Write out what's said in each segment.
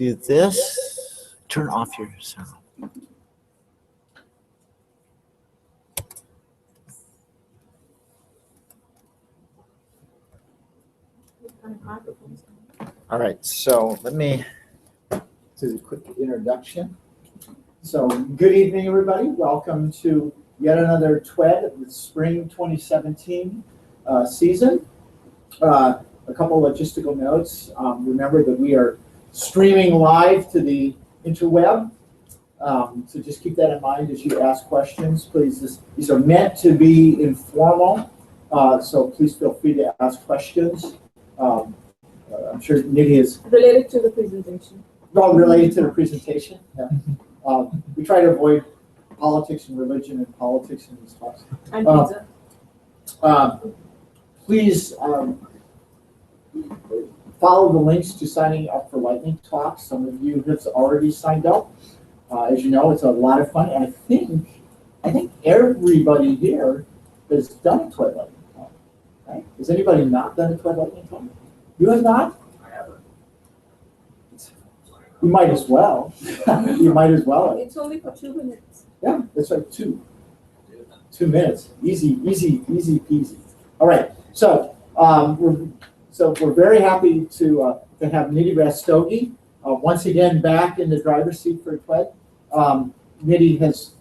do this. Turn off your sound. All right, so let me do a quick introduction. So good evening, everybody. Welcome to yet another TWed of the spring 2017 season. A couple logistical notes. Remember that we are streaming live to the interweb. So just keep that in mind as you ask questions. Please, these are meant to be informal. So please feel free to ask questions. I'm sure Nidhi is related to the presentation. Well, related to the presentation. Yeah. We try to avoid politics and religion and politics in these talks. And pizza. Please follow the links to signing up for lightning talks. Some of you have already signed up. As you know, it's a lot of fun. And I think everybody here has done a TWed lightning talk. Right? Has anybody not done a TWed lightning talk? You have not? I haven't. You might as well. You might as well. It's only for 2 minutes. Yeah, that's right. 2 minutes. Easy peasy. All right. So we're very happy to have Nidhi Rastogi once again back in the driver's seat for TWed. Nidhi has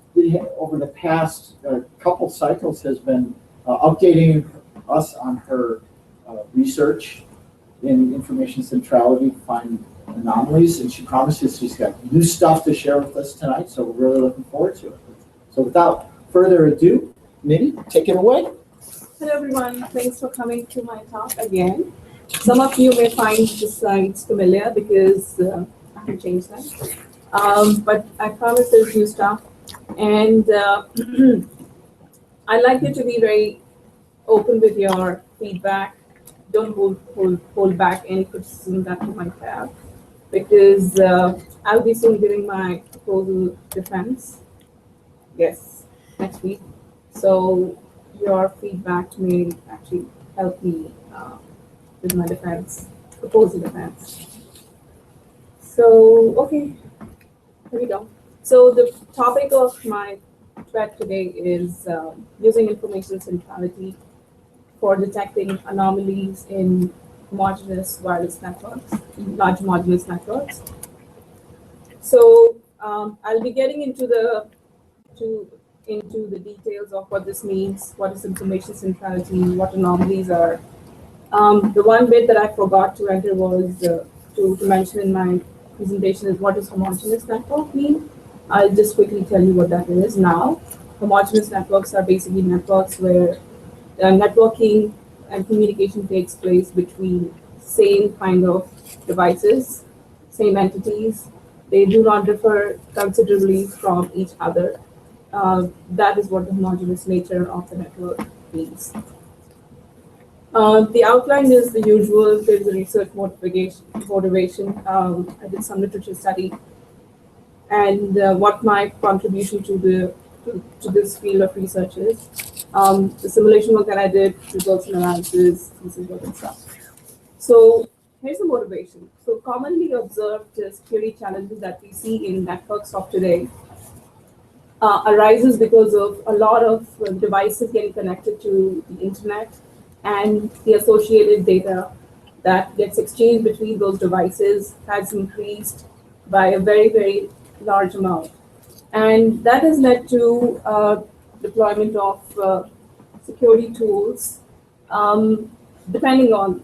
over the past couple cycles has been updating us on her research in information centrality to find anomalies, and she promises she's got new stuff to share with us tonight, so we're really looking forward to it. So without further ado, Nidhi, take it away. Hello everyone, thanks for coming to my talk again. Some of you may find the slides familiar because I can change them, but I promise there's new stuff, and I'd like you to be very open with your feedback. Don't hold back any criticism that you might have, because I'll be soon giving my proposal defense. Yes, next week. So your feedback may actually help me with my proposal defense. So, okay, here we go. So the topic of my TWed today is using information centrality for detecting anomalies in homogeneous wireless networks, large homogeneous networks. So I'll be getting into the details of what this means, what is information centrality, what anomalies are. The one bit that I forgot to enter was to mention in my presentation is what does homogeneous network mean? I'll just quickly tell you what that is now. Homogeneous networks are basically networks where networking and communication takes place between same kind of devices, same entities. They do not differ considerably from each other. That is what the homogeneous nature of the network means. The outline is the usual. There's a research motivation. I did some literature study, and what my contribution to this field of research is. The simulation work that I did, results and analysis, thesis work and stuff. So here's the motivation. So commonly observed security challenges that we see in networks of today arises because of a lot of devices getting connected to the internet, and the associated data that gets exchanged between those devices has increased by a very, very large amount. And that has led to deployment of security tools, depending on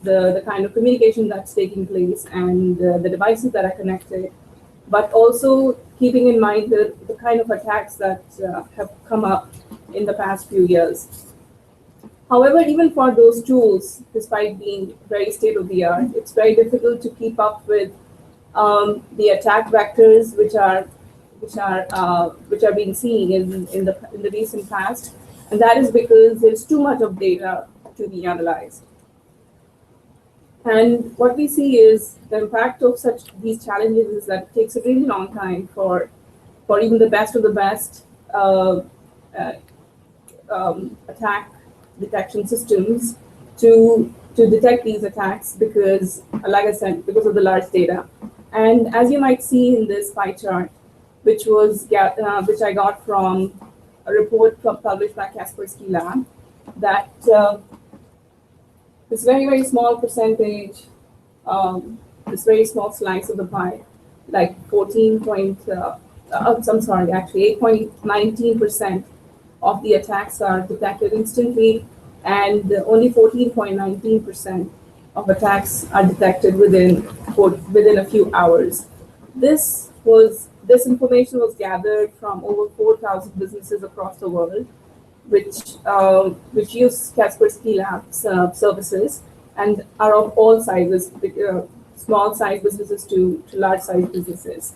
the kind of communication that's taking place and the devices that are connected, but also keeping in mind the kind of attacks that have come up in the past few years. However, even for those tools, despite being very state-of-the-art, it's very difficult to keep up with the attack vectors which are being seen in the recent past, and that is because there's too much of data to be analyzed. And what we see is the impact of these challenges is that it takes a really long time for even the best of the best attack detection systems to detect these attacks, because, like I said, because of the large data. And as you might see in this pie chart, which I got from a report published by Kaspersky Lab, that this very, very small percentage, this very small slice of the pie, like 8.19% of the attacks are detected instantly, and only 14.19% of attacks are detected within a few hours. This information was gathered from over 4,000 businesses across the world, which use Kaspersky Labs services and are of all sizes, small size businesses to large size businesses.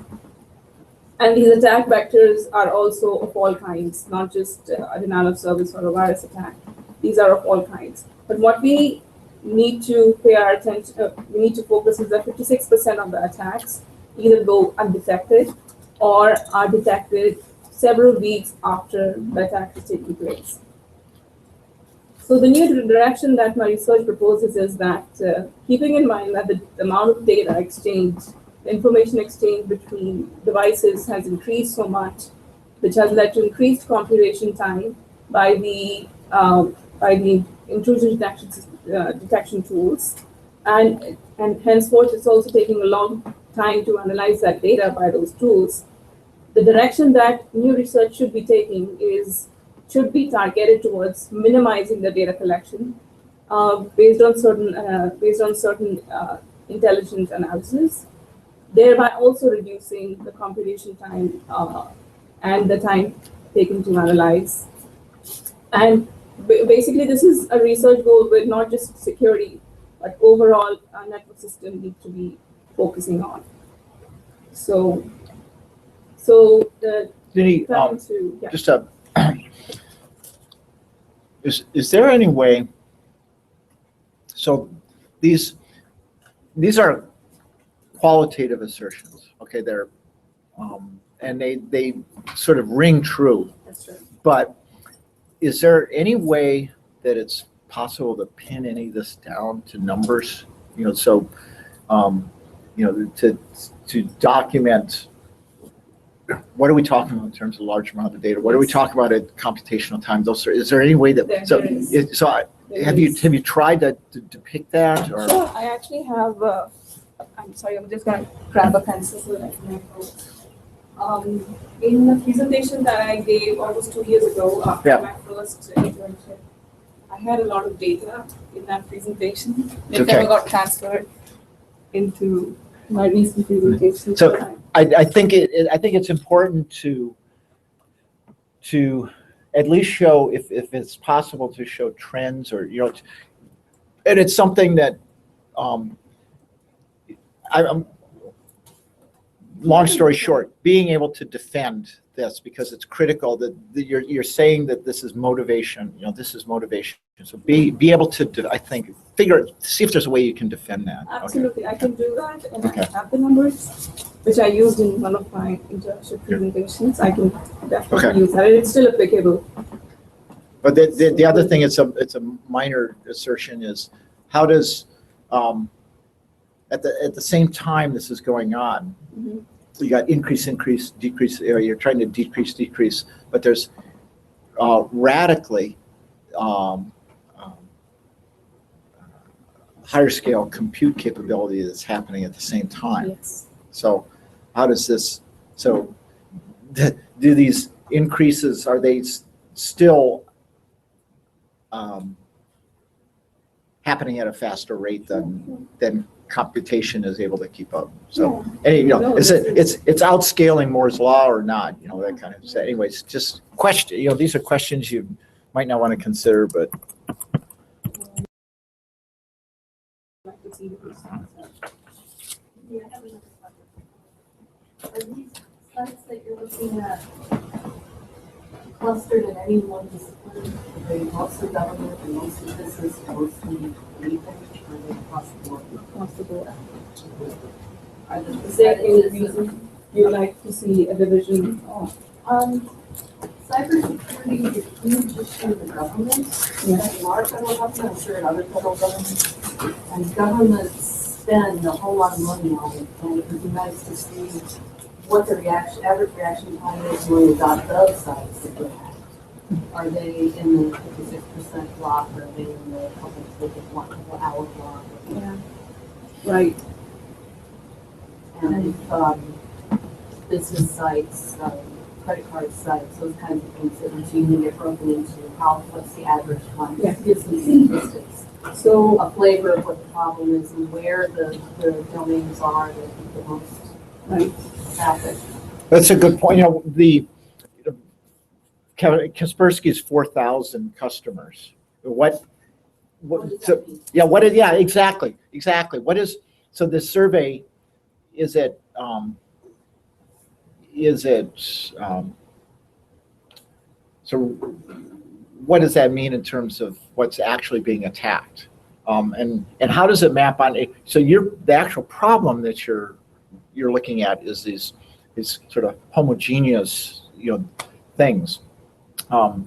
And these attack vectors are also of all kinds, not just a denial of service or a virus attack. These are of all kinds. But what we need to pay our attention, we need to focus is that 56% of the attacks either go undetected or are detected several weeks after the attack is taking place. So the new direction that my research proposes is that keeping in mind that the amount of data exchange, the information exchange between devices has increased so much, which has led to increased computation time by the intrusion detection tools, and henceforth it's also taking a long time to analyze that data by those tools. The direction that new research should be taking should be targeted towards minimizing the data collection based on certain intelligent analysis, thereby also reducing the computation time and the time taken to analyze. And basically, this is a research goal with not just security, but overall our network system need to be focusing on. So the Nidhi, plan to, yeah. just is there any way? So these are qualitative assertions, okay? They're and they sort of ring true. That's right. But is there any way that it's possible to pin any of this down to numbers? You know, so to document. What are we talking about in terms of large amount of data? What are we talking about at computational time? Is there any way that have you tried to depict that? Or? Sure, I actually have. I'm sorry, I'm just going to grab a pencil so that I can make notes. In the presentation that I gave almost 2 years ago after my first internship, I had a lot of data in that presentation. It never got transferred into my recent presentation. So I think it's important to at least show, if it's possible, to show trends, or and it's something that I'm. Long story short, being able to defend this, because it's critical that you're saying that this is motivation. This is motivation. So be able to, I think, see if there's a way you can defend that. Absolutely, okay. I can do that, and okay. I have the numbers, which I used in one of my internship presentations. I can definitely use that. It's still applicable. But the other thing, it's a minor assertion, is how does at the same time this is going on, mm-hmm. You got increase, decrease. You're trying to decrease, but there's radically higher scale compute capability that's happening at the same time. Yes. So how does this? So do these increases, are they still happening at a faster rate than computation is able to keep up? So it's outscaling Moore's law or not, that kind of. So anyways, just question. These are questions you might not want to consider, but. Are these sites that you're looking at clustered in any one discipline? Are they mostly government and mostly business, mostly anything? Are they across the board? Across the board. Are there Is there any reason you like to see a division? Cybersecurity is a huge issue in the government, in our federal government, I'm sure in other federal governments. And governments spend a whole lot of money on it, and it would be nice to see what the average reaction time is when the .gov sites that you have. Are they in the 56% block, or are they in the couple hour block? Yeah. Right. And business sites, credit card sites, those kinds of things that routinely get broken into, what's the average time? Yeah. Give some statistics. So A flavor of what the problem is and where the domains are that get the most right. traffic. That's a good point. You know, the Kaspersky's 4,000 customers. What does So, that mean? yeah, exactly. What is, so this survey, is it, so what does that mean in terms of what's actually being attacked? And how does it map on, so the actual problem that you're looking at is these sort of homogeneous, things,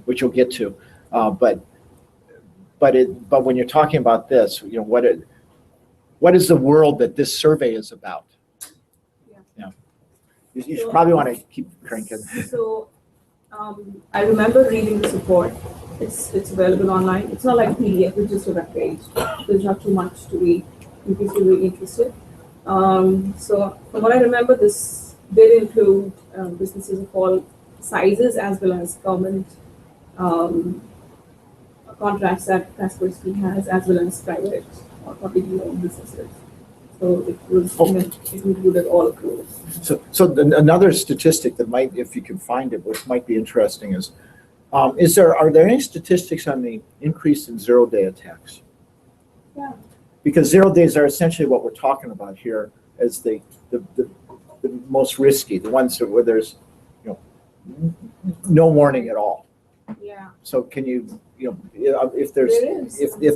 which you'll get to. But when you're talking about this, what is the world that this survey is about? Yeah. You should probably want to keep cranking. So I remember reading this report. It's available online. It's not like a PDF, it's just a web page. There's not too much to read in case you're really interested. So from what I remember, this did include businesses of all sizes as well as government contracts that Kaspersky has, as well as private or publicly owned businesses. So it included all of those. So another statistic that might, if you can find it, which might be interesting is are there any statistics on the increase in zero-day attacks? Yeah. Because 0 days are essentially what we're talking about here as the most risky, the ones where there's no warning at all. Yeah. So can if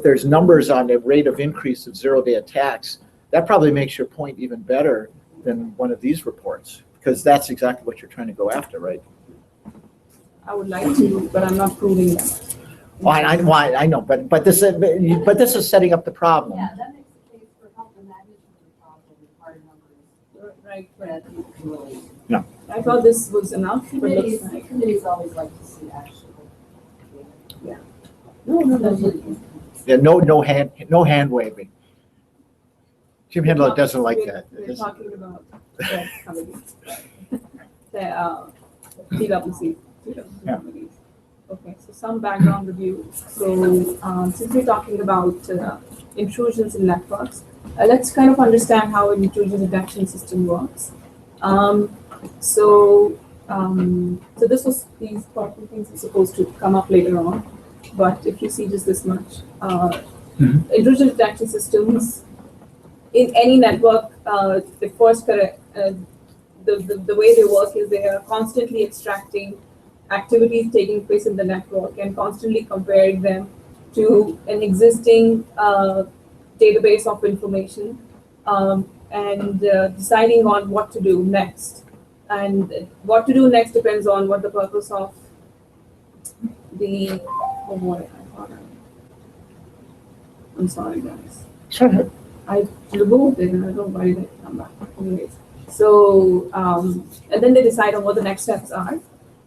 there's numbers on the rate of increase of 0-day attacks, that probably makes your point even better than one of these reports, because that's exactly what you're trying to go after, right? I would like to, but I'm not proving that. I know, but this is setting up the problem. Yeah, that makes the case for help the magnitude of the problem with hard numbers Right. that you can relate. I thought this was enough, but it looks like. Committees always like to see actual. No. Yeah, no hand waving. Jim Handler doesn't like that. We're talking about the committees. The TWC committees. Okay, so some background review. So since we're talking about intrusions in networks, let's kind of understand how an intrusion detection system works. So these important things are supposed to come up later on, but if you see just this much, intrusion detection systems in any network, the way they work is they are constantly extracting activities taking place in the network and constantly comparing them to an existing database of information and deciding on what to do next. And what to do next depends on what the purpose of the, I'm sorry guys. Sure. I removed it and I don't know why did it come back. Anyways, so and then they decide on what the next steps are.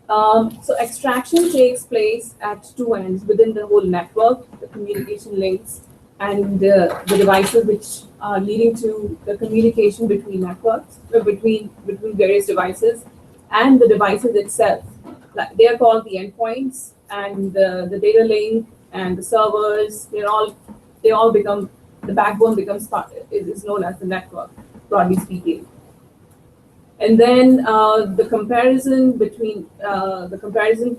So extraction takes place at two ends within the whole network, the communication links and the devices which are leading to the communication between networks, between various devices and the devices itself. Like they are called the endpoints, and the data link and the servers, they all become, the backbone becomes is known as the network, broadly speaking. And then the comparison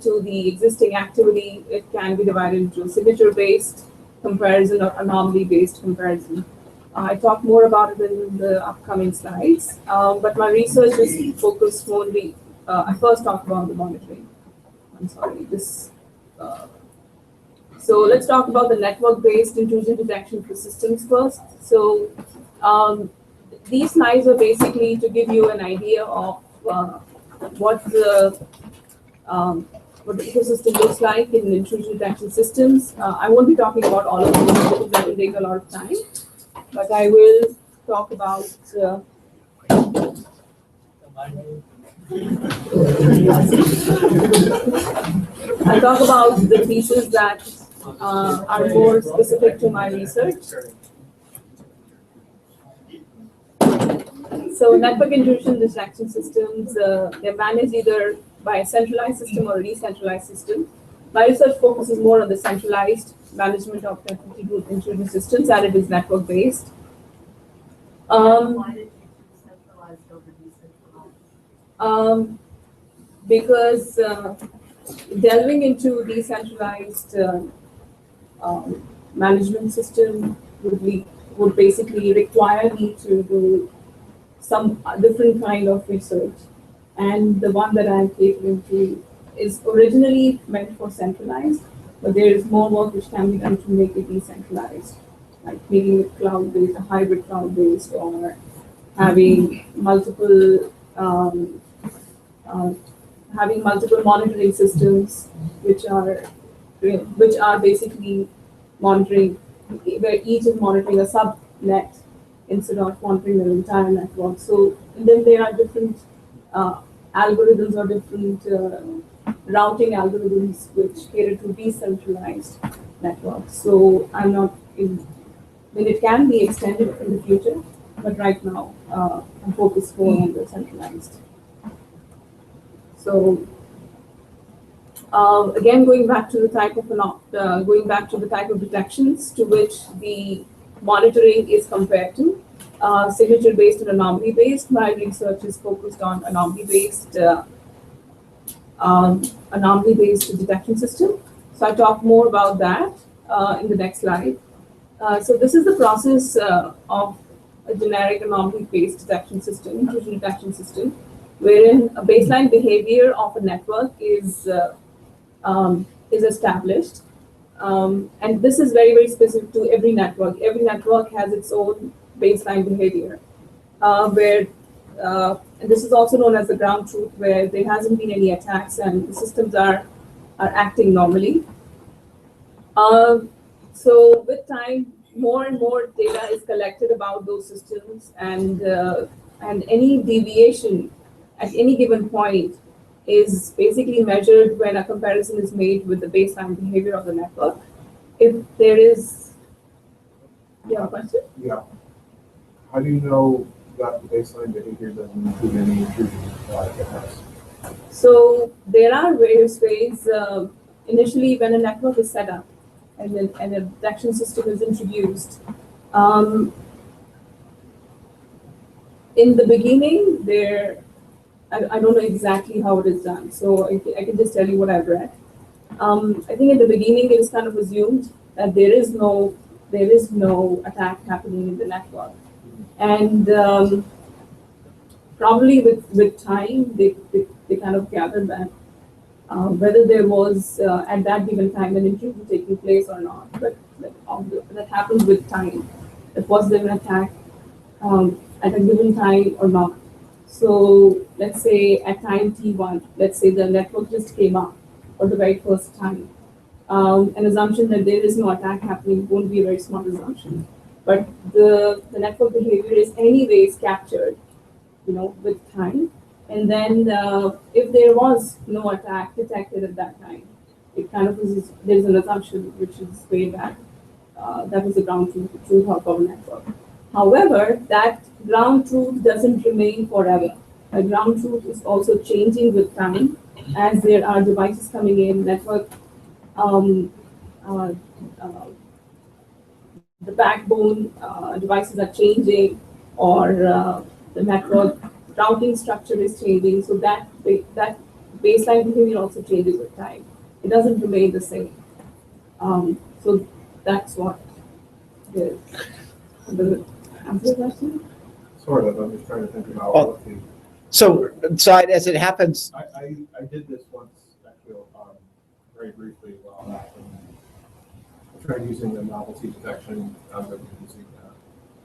to the existing activity, it can be divided into signature-based comparison or anomaly-based comparison. I talk more about it in the upcoming slides, but my research is focused only. I first talked about the monitoring. I'm sorry. So let's talk about the network-based intrusion detection for systems first. So these slides are basically to give you an idea of what the ecosystem looks like in intrusion detection systems. I won't be talking about all of them because that will take a lot of time, but I will talk about I'll talk about the pieces that are more specific to my research. So network intrusion detection systems, they're managed either by a centralized system or a decentralized system. My research focuses more on the centralized management of network intrusion systems, and it is network based. Why did you choose centralized over decentralized? Because delving into decentralized management system would basically require me to do some different kind of research, and the one that I'm catering to is originally meant for centralized, but there is more work which can be done to make it decentralized, like making it cloud-based, a hybrid cloud-based, or having multiple monitoring systems, which are basically monitoring, where each is monitoring a subnet instead of monitoring the entire network. So then there are different algorithms or different routing algorithms which cater to decentralized networks. So I'm not in, I mean, it can be extended in the future, but right now I'm focused more on the centralized. So again, going back to the type of detections to which the monitoring is compared to, signature-based and anomaly-based. My research is focused on anomaly-based detection system. So I talk more about that in the next slide. So this is the process of a generic anomaly-based detection system, intrusion detection system, wherein a baseline behavior of a network is established. And this is very, very specific to every network. Every network has its own baseline behavior, and this is also known as the ground truth, where there hasn't been any attacks and the systems are acting normally. So with time, more and more data is collected about those systems, and any deviation at any given point is basically measured when a comparison is made with the baseline behavior of the network. If there is, you have a question? Yeah. How do you know that the baseline behavior doesn't include any intrusion like it has? So there are various ways. Initially, when a network is set up and a detection system is introduced, in the beginning, I don't know exactly how it is done, so I can just tell you what I've read. I think in the beginning, it is kind of assumed that there is no attack happening in the network, and probably with time, they kind of gathered that whether there was at that given time an intrusion taking place or not, but that happens with time. If was there an attack at a given time or not? So let's say at time t1, let's say the network just came up for the very first time. An assumption that there is no attack happening won't be a very smart assumption. But the network behavior is anyways captured, with time. And then if there was no attack detected at that time, it kind of is, there's an assumption which is way back. That was the ground truth of our network. However, that ground truth doesn't remain forever. A ground truth is also changing with time as there are devices coming in, network, the backbone devices are changing, or the network routing structure is changing. So that baseline behavior also changes with time. It doesn't remain the same. So that's what is. Answer the question? Sort of. I'm just trying to think about Oh. what the. So as it happens, I did this once, actually, very briefly while back. I tried using the novelty detection algorithm using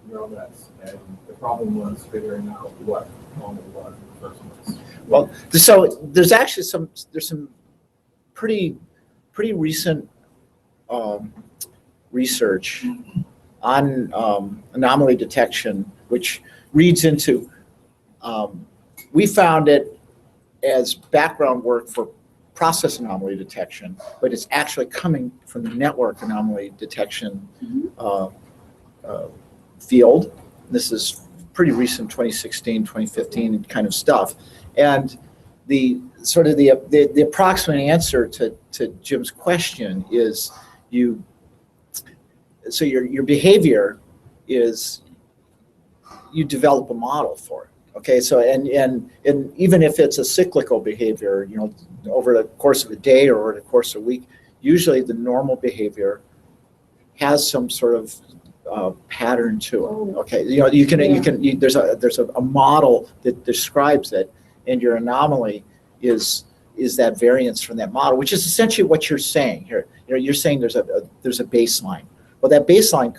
neural nets, and the problem was figuring out what anomaly was in the first place. well, so there's actually some pretty recent research anomaly detection, which reads into, we found it as background work for process anomaly detection, but it's actually coming from the network anomaly detection field. This is pretty recent, 2016, 2015 kind of stuff. And the sort of the approximate answer to Jim's question is so your behavior is you develop a model for it. Okay, so and even if it's a cyclical behavior, you know, over the course of a day or over the course of a week, usually the normal behavior has some sort of pattern to it. Okay, you know, there's a model that describes it, and your anomaly is that variance from that model, which is essentially what you're saying here. You know, you're saying there's a baseline. Well, that baseline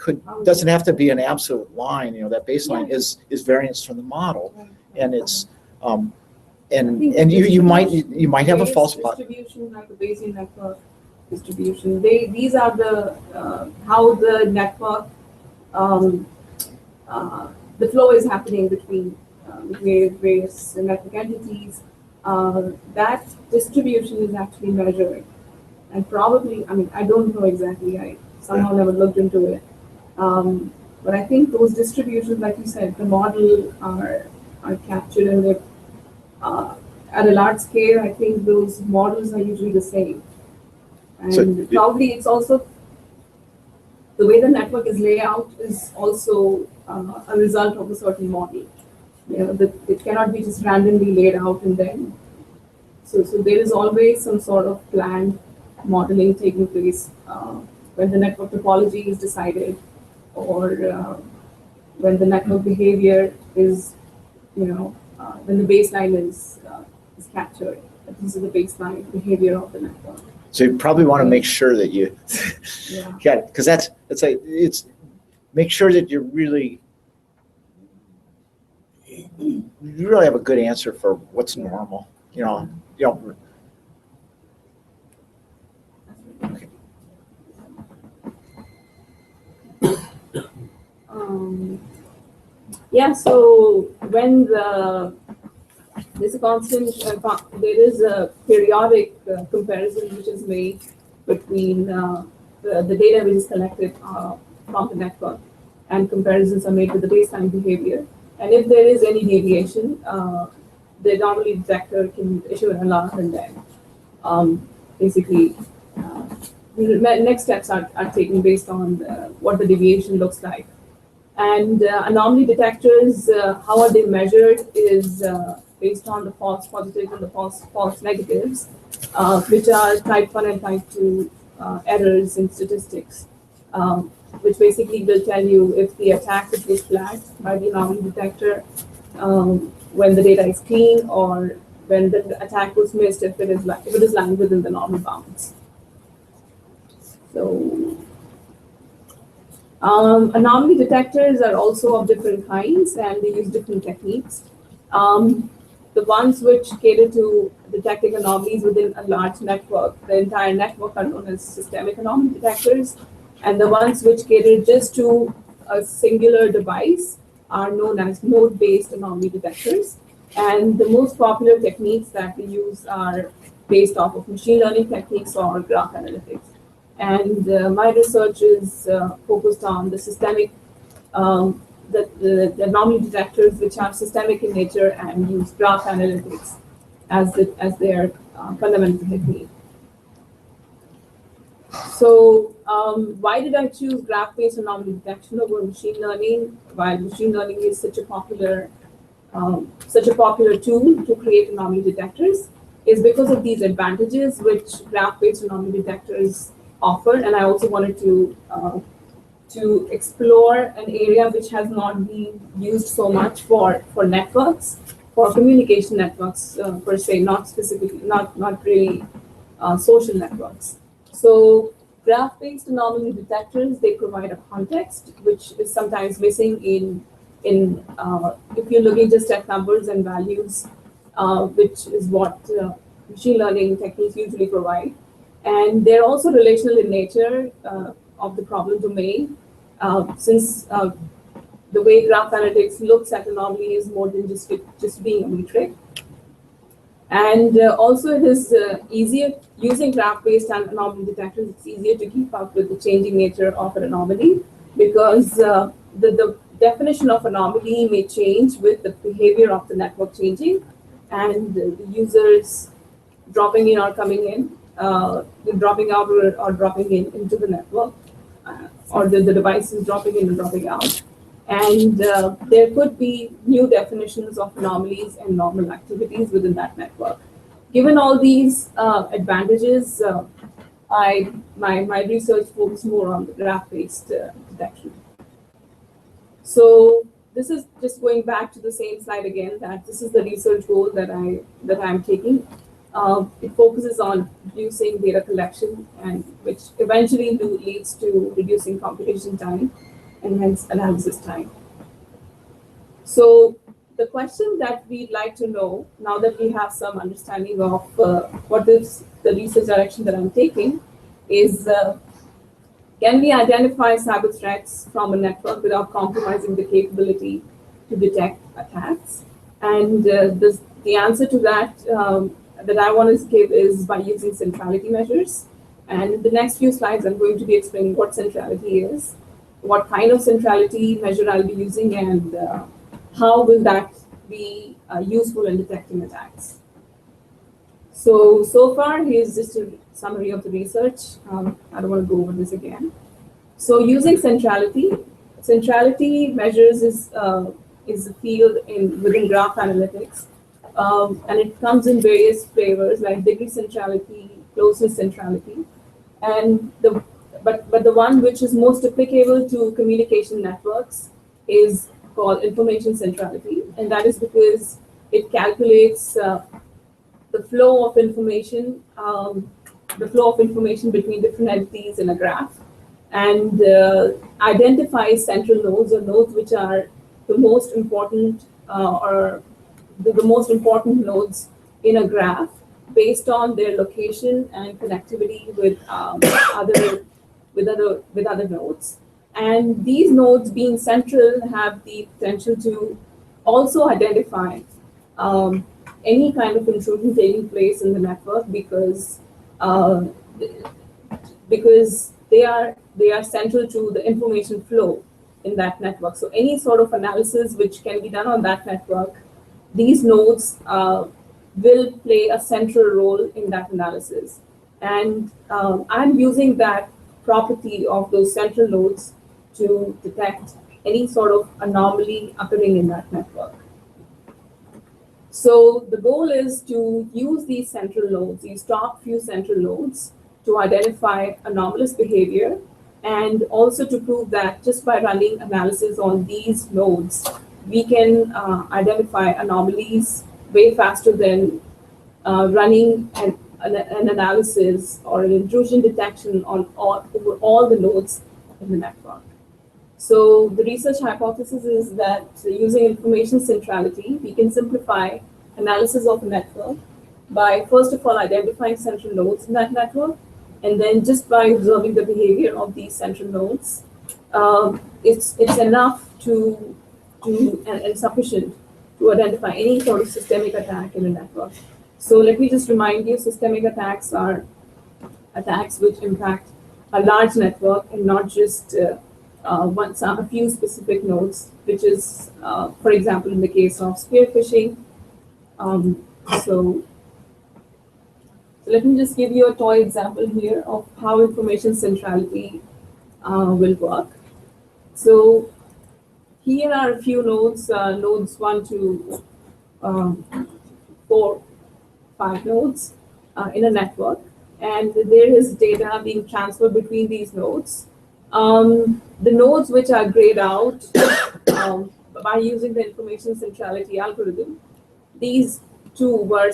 doesn't have to be an absolute line. You know, that baseline is variance from the model, and it's and you might have a false distribution, like the Bayesian network distribution. These are the how the network the flow is happening between various network entities. That distribution is actually measured, and probably, I mean, I don't know exactly. I somehow never looked into it. But I think those distributions, like you said, the model are captured, and they're at a large scale. I think those models are usually the same, and So, probably it's also the way the network is laid out is also a result of a certain model. You know, it cannot be just randomly laid out, and then so there is always some sort of planned modeling taking place when the network topology is decided, or when the network behavior is, you know, when the baseline is captured. This is the baseline behavior of the network. So you probably want to make sure that you get it, because it's make sure that you really have a good answer for what's normal. You know. Okay. Yeah, so when there's a constant, there is a periodic comparison which is made between the data which is collected from the network, and comparisons are made with the baseline behavior. And if there is any deviation, the anomaly detector can issue an alarm, and then basically next steps are taken based on what the deviation looks like. And anomaly detectors, how are they measured is based on the false positives and the false negatives, which are type 1 and type 2 errors in statistics, which basically will tell you if the attack is flagged by the anomaly detector when the data is clean, or when the attack was missed if it is lying within the normal bounds. So anomaly detectors are also of different kinds, and they use different techniques. The ones which cater to detecting anomalies within a large network, the entire network, are known as systemic anomaly detectors, and the ones which cater just to a singular device are known as node-based anomaly detectors. And the most popular techniques that we use are based off of machine learning techniques or graph analytics. And my research is focused on the systemic, the anomaly detectors which are systemic in nature and use graph analytics as their fundamental technique. So why did I choose graph-based anomaly detection over machine learning? While machine learning is such a popular tool to create anomaly detectors, is because of these advantages which graph-based anomaly detectors offer. And I also wanted to explore an area which has not been used so much for networks, for communication networks per se, not specifically, not really social networks. So graph-based anomaly detectors, they provide a context which is sometimes missing in if you're looking just at numbers and values, which is what machine learning techniques usually provide. And they're also relational in nature of the problem domain. since the way graph analytics looks at anomaly is more than just being a metric. And also it is easier using graph-based anomaly detectors. It's easier to keep up with the changing nature of an anomaly because the definition of anomaly may change with the behavior of the network changing and the users dropping in or coming in, dropping out or dropping in into the network, or the devices dropping in and dropping out. And there could be new definitions of anomalies and normal activities within that network. Given all these advantages, my research focused more on the graph-based detection. So this is just going back to the same slide again, that this is the research goal that I'm taking. It focuses on reducing data collection, and which eventually leads to reducing computation time and hence analysis time. So the question that we'd like to know, now that we have some understanding of what is the research direction that I'm taking, is can we identify cyber threats from a network without compromising the capability to detect attacks? And the answer to that that I want to give is by using centrality measures. And in the next few slides, I'm going to be explaining what centrality is, what kind of centrality measure I'll be using, and how will that be useful in detecting attacks. So far, here's just a summary of the research. I don't want to go over this again. So using centrality measures is a field within graph analytics. And it comes in various flavors like degree centrality, closeness centrality, and but the one which is most applicable to communication networks is called information centrality, and that is because it calculates the flow of information between different entities in a graph, and identifies central nodes or nodes which are the most important or the most important nodes in a graph based on their location and connectivity with other nodes. And these nodes being central have the potential to also identify any kind of intrusion taking place in the network because they are central to the information flow in that network. So any sort of analysis which can be done on that network, these nodes will play a central role in that analysis. And I'm using that property of those central nodes to detect any sort of anomaly occurring in that network. So the goal is to use these central nodes, these top few central nodes, to identify anomalous behavior, and also to prove that just by running analysis on these nodes, we can identify anomalies way faster than running an analysis or an intrusion detection on over all the nodes in the network. So the research hypothesis is that using information centrality, we can simplify analysis of a network by first of all identifying central nodes in that network, and then just by observing the behavior of these central nodes, it's enough and sufficient to identify any sort of systemic attack in a network. So let me just remind you, systemic attacks are attacks which impact a large network and not just a few specific nodes, which is, for example, in the case of spear phishing. So let me just give you a toy example here of how information centrality will work. So here are a few nodes, nodes 1 to 4, 5 nodes in a network, and there is data being transferred between these nodes. The nodes which are grayed out by using the information centrality algorithm, these two were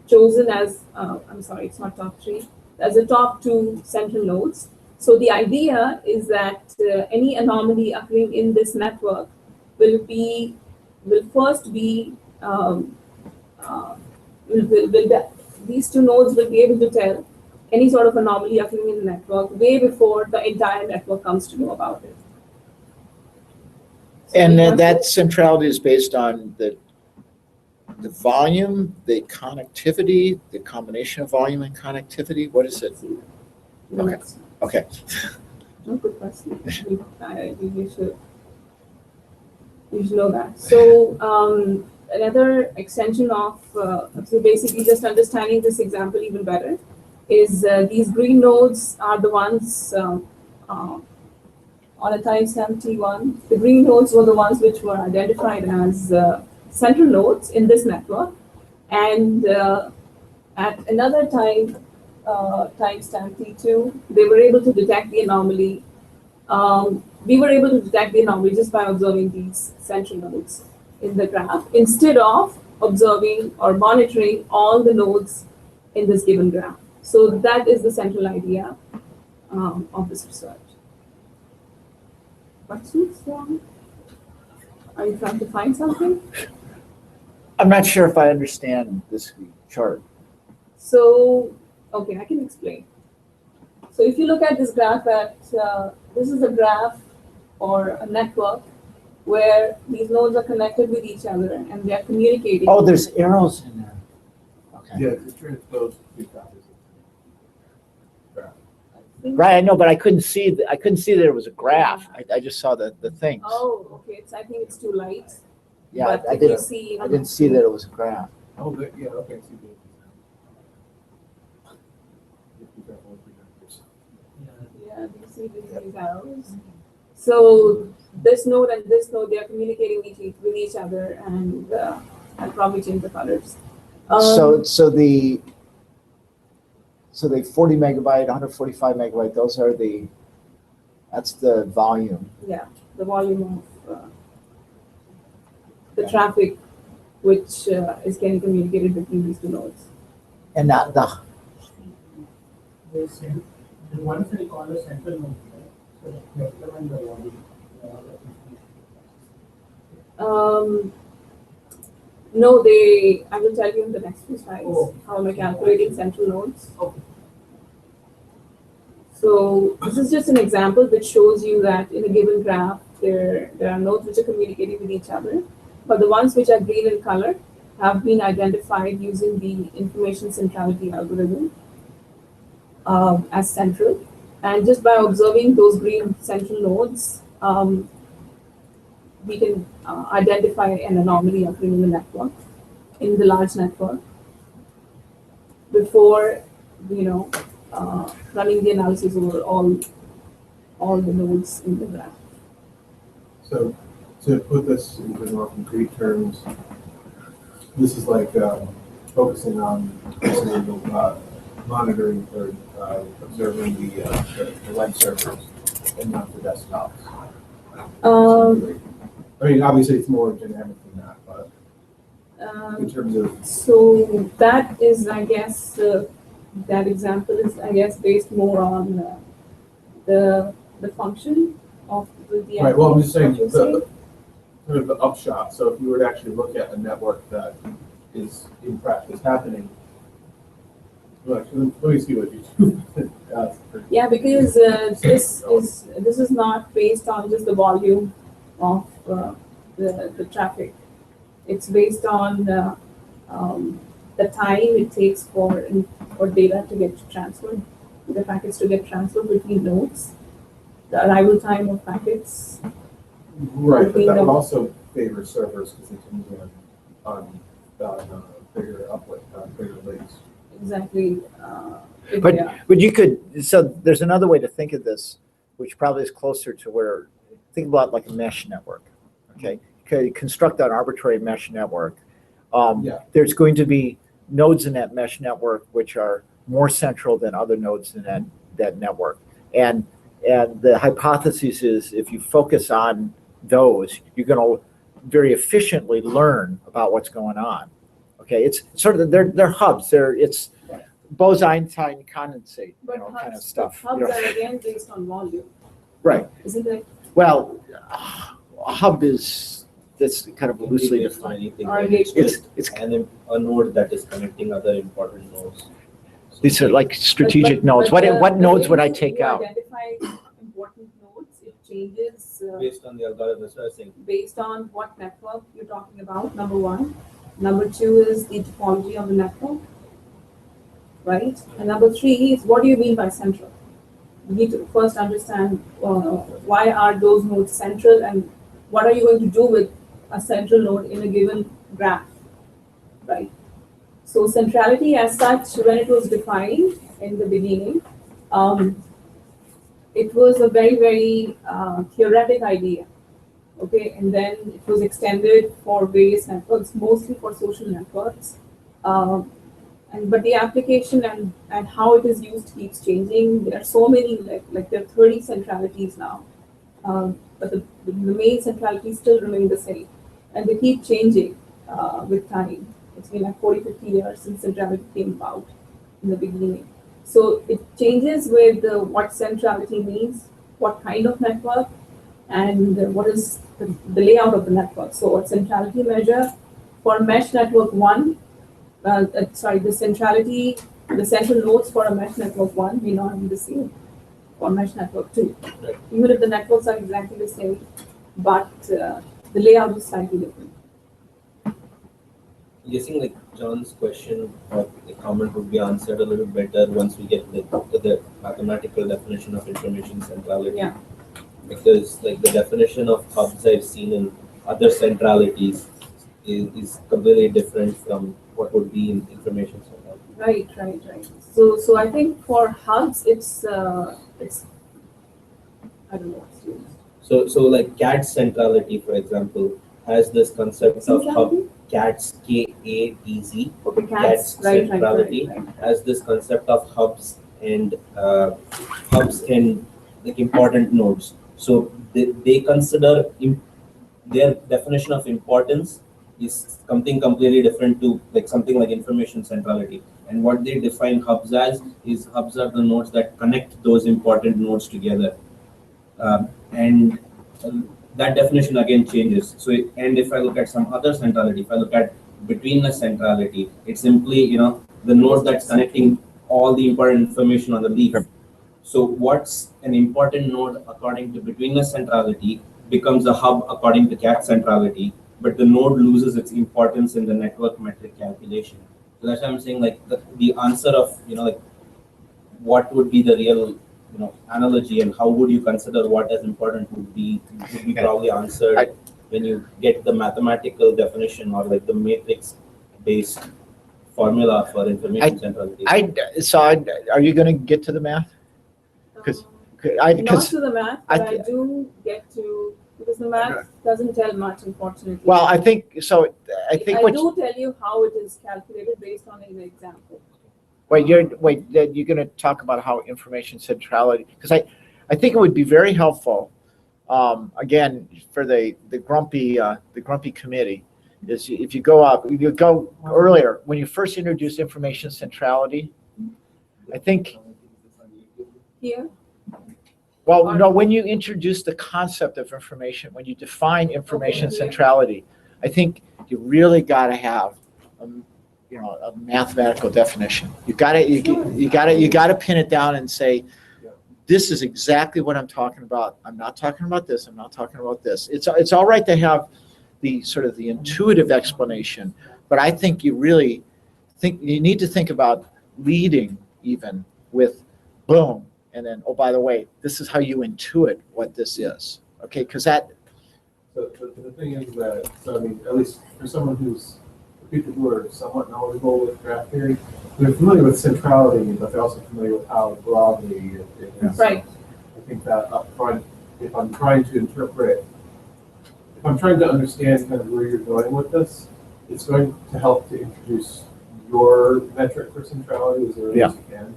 chosen as, I'm sorry, it's not top 3, as the top 2 central nodes. So the idea is that any anomaly occurring in this network will first be, these 2 nodes will be able to tell any sort of anomaly occurring in the network way before the entire network comes to know about it. And then that centrality is based on the volume, the connectivity, the combination of volume and connectivity. What is it? No, Okay. that's Okay. no good question. You should know that. So another extension of, so basically just understanding this example even better is these green nodes are the ones on a timestamp T1. The green nodes were the ones which were identified as central nodes in this network. And at another timestamp T2, they were able to detect the anomaly. We were able to detect the anomaly just by observing these central nodes in the graph instead of observing or monitoring all the nodes in this given graph. So that is the central idea of this research. Questions? Are you trying to find something? I'm not sure if I understand this chart. So, okay, I can explain. So if you look at this graph this is a graph or a network where these nodes are connected with each other and they are communicating. Oh, there's arrows in there. Okay. Yeah, the transpose two copies. Right, I know, but I couldn't see that it was a graph. I just saw the things. Oh, okay. I think it's too light. Yeah, But I if you didn't. see, I didn't see that it was a graph. Oh, yeah, okay. I see the- Yeah, do you see these arrows? So this node and this node, they are communicating with each other, and I'll probably change the colors. So the 40 megabyte, 145 megabyte, that's the volume. Yeah, the volume of the traffic which is getting communicated between these two nodes. And not the, The ones they call a central node, right? So the vector and the volume. No, I will tell you in the next few slides Oh. how am I calculating central nodes. Okay. So this is just an example which shows you that in a given graph, there are nodes which are communicating with each other, but the ones which are green in color have been identified using the information centrality algorithm as central. And just by observing those green central nodes, we can identify an anomaly occurring in the network, in the large network, before, running the analysis over all the nodes in the graph. So to put this into more concrete terms, this is like focusing on monitoring or observing the web servers and not the desktops. I mean, obviously it's more dynamic than that, but in terms of So that is, I guess, that example is, I guess, based more on the function of the. right. Well, I'm just saying what the you're sort of the upshot. So if you were to actually look at a network that is in practice happening, well, let me see what you do. Yeah, because this is not based on just the volume of the traffic. It's based on the time it takes for data to get transferred, the packets to get transferred between nodes, the arrival time of packets. Right, but between that would them. also favor servers because they can run on bigger uplink, bigger links. Exactly. but you could, so there's another way to think of this, which probably is closer to where, think about like a mesh network, okay? You construct an arbitrary mesh network. Yeah. There's going to be nodes in that mesh network which are more central than other nodes in that network. And the hypothesis is if you focus on those, you're going to very efficiently learn about what's going on. Okay, it's sort of they're hubs. It's Bose-Einstein condensate, kind of stuff. Hubs are again based on volume, Right. isn't it? Well, a hub is that's kind of loosely defined. Anything Are that they- is It's a node that is connecting other important nodes. So these are like strategic nodes. What nodes would I take out? Identify important nodes. It changes Based on the algorithm, that's what I was saying. based on what network you're talking about, number one. Number two is the topology of the network, right? And number three is what do you mean by central? You need to first understand why are those nodes central and what are you going to do with a central node in a given graph, right? So centrality as such, when it was defined in the beginning, it was a very, very theoretic idea. Okay, and then it was extended for various networks, mostly for social networks. But the application and how it is used keeps changing. There are so many, like there are 30 centralities now, but the main centralities still remain the same, and they keep changing with time. It's been like 40, 50 years since centrality came about in the beginning. So it changes with what centrality means, what kind of network, and what is the layout of the network. So a centrality measure for mesh network 1, the centrality, the central nodes for a mesh network 1 may not be the same for mesh network 2. Right. Even if the networks are exactly the same, but the layout is slightly different. I'm guessing like John's question or the comment would be answered a little better once we get to the mathematical definition of information centrality. Yeah. Because like the definition of hubs I've seen in other centralities is completely different from what would be in information centrality. Right. So I think for hubs, it's I don't know what's used. So like CAT's centrality, for example, has this concept of hub. CAT's KATZ. Okay, CAT's centrality has this concept of hubs and like important nodes. So they consider their definition of importance is something completely different to like something like information centrality. And what they define hubs as is hubs are the nodes that connect those important nodes together. And that definition again changes. So, and if I look at some other centrality, if I look at betweenness centrality, it's simply, the node that's connecting all the important information on the leaf. So what's an important node according to betweenness centrality becomes a hub according to CAT centrality, but the node loses its importance in the network metric calculation. So that's why I'm saying like the answer of, like what would be the real analogy and how would you consider what is important would be probably answered when you get the mathematical definition or like the matrix based formula for information centrality. Are you going to get to the math? Because not to the math, but I do get to, because the math doesn't tell much, unfortunately. Well, I think so. I do tell you how it is calculated based on an example. You're going to talk about how information centrality, because I think it would be very helpful, again, for the grumpy committee, is if you go earlier, when you first introduced information centrality, I think. Here? Well, no, when you introduce the concept of information, when you define information centrality, I think you really got to have a mathematical definition. You got to pin it down and say, this is exactly what I'm talking about. I'm not talking about this. I'm not talking about this. It's all right to have the sort of the intuitive explanation, but I think you really need to think about leading even with boom, and then, oh, by the way, this is how you intuit what this is. Okay, because that. So the thing is that, I mean, at least for someone people who are somewhat knowledgeable with graph theory, they're familiar with centrality, but they're also familiar with how broadly it is. Right. I think that up front, if I'm trying to understand kind of where you're going with this, it's going to help to introduce your metric for centrality as early as you can.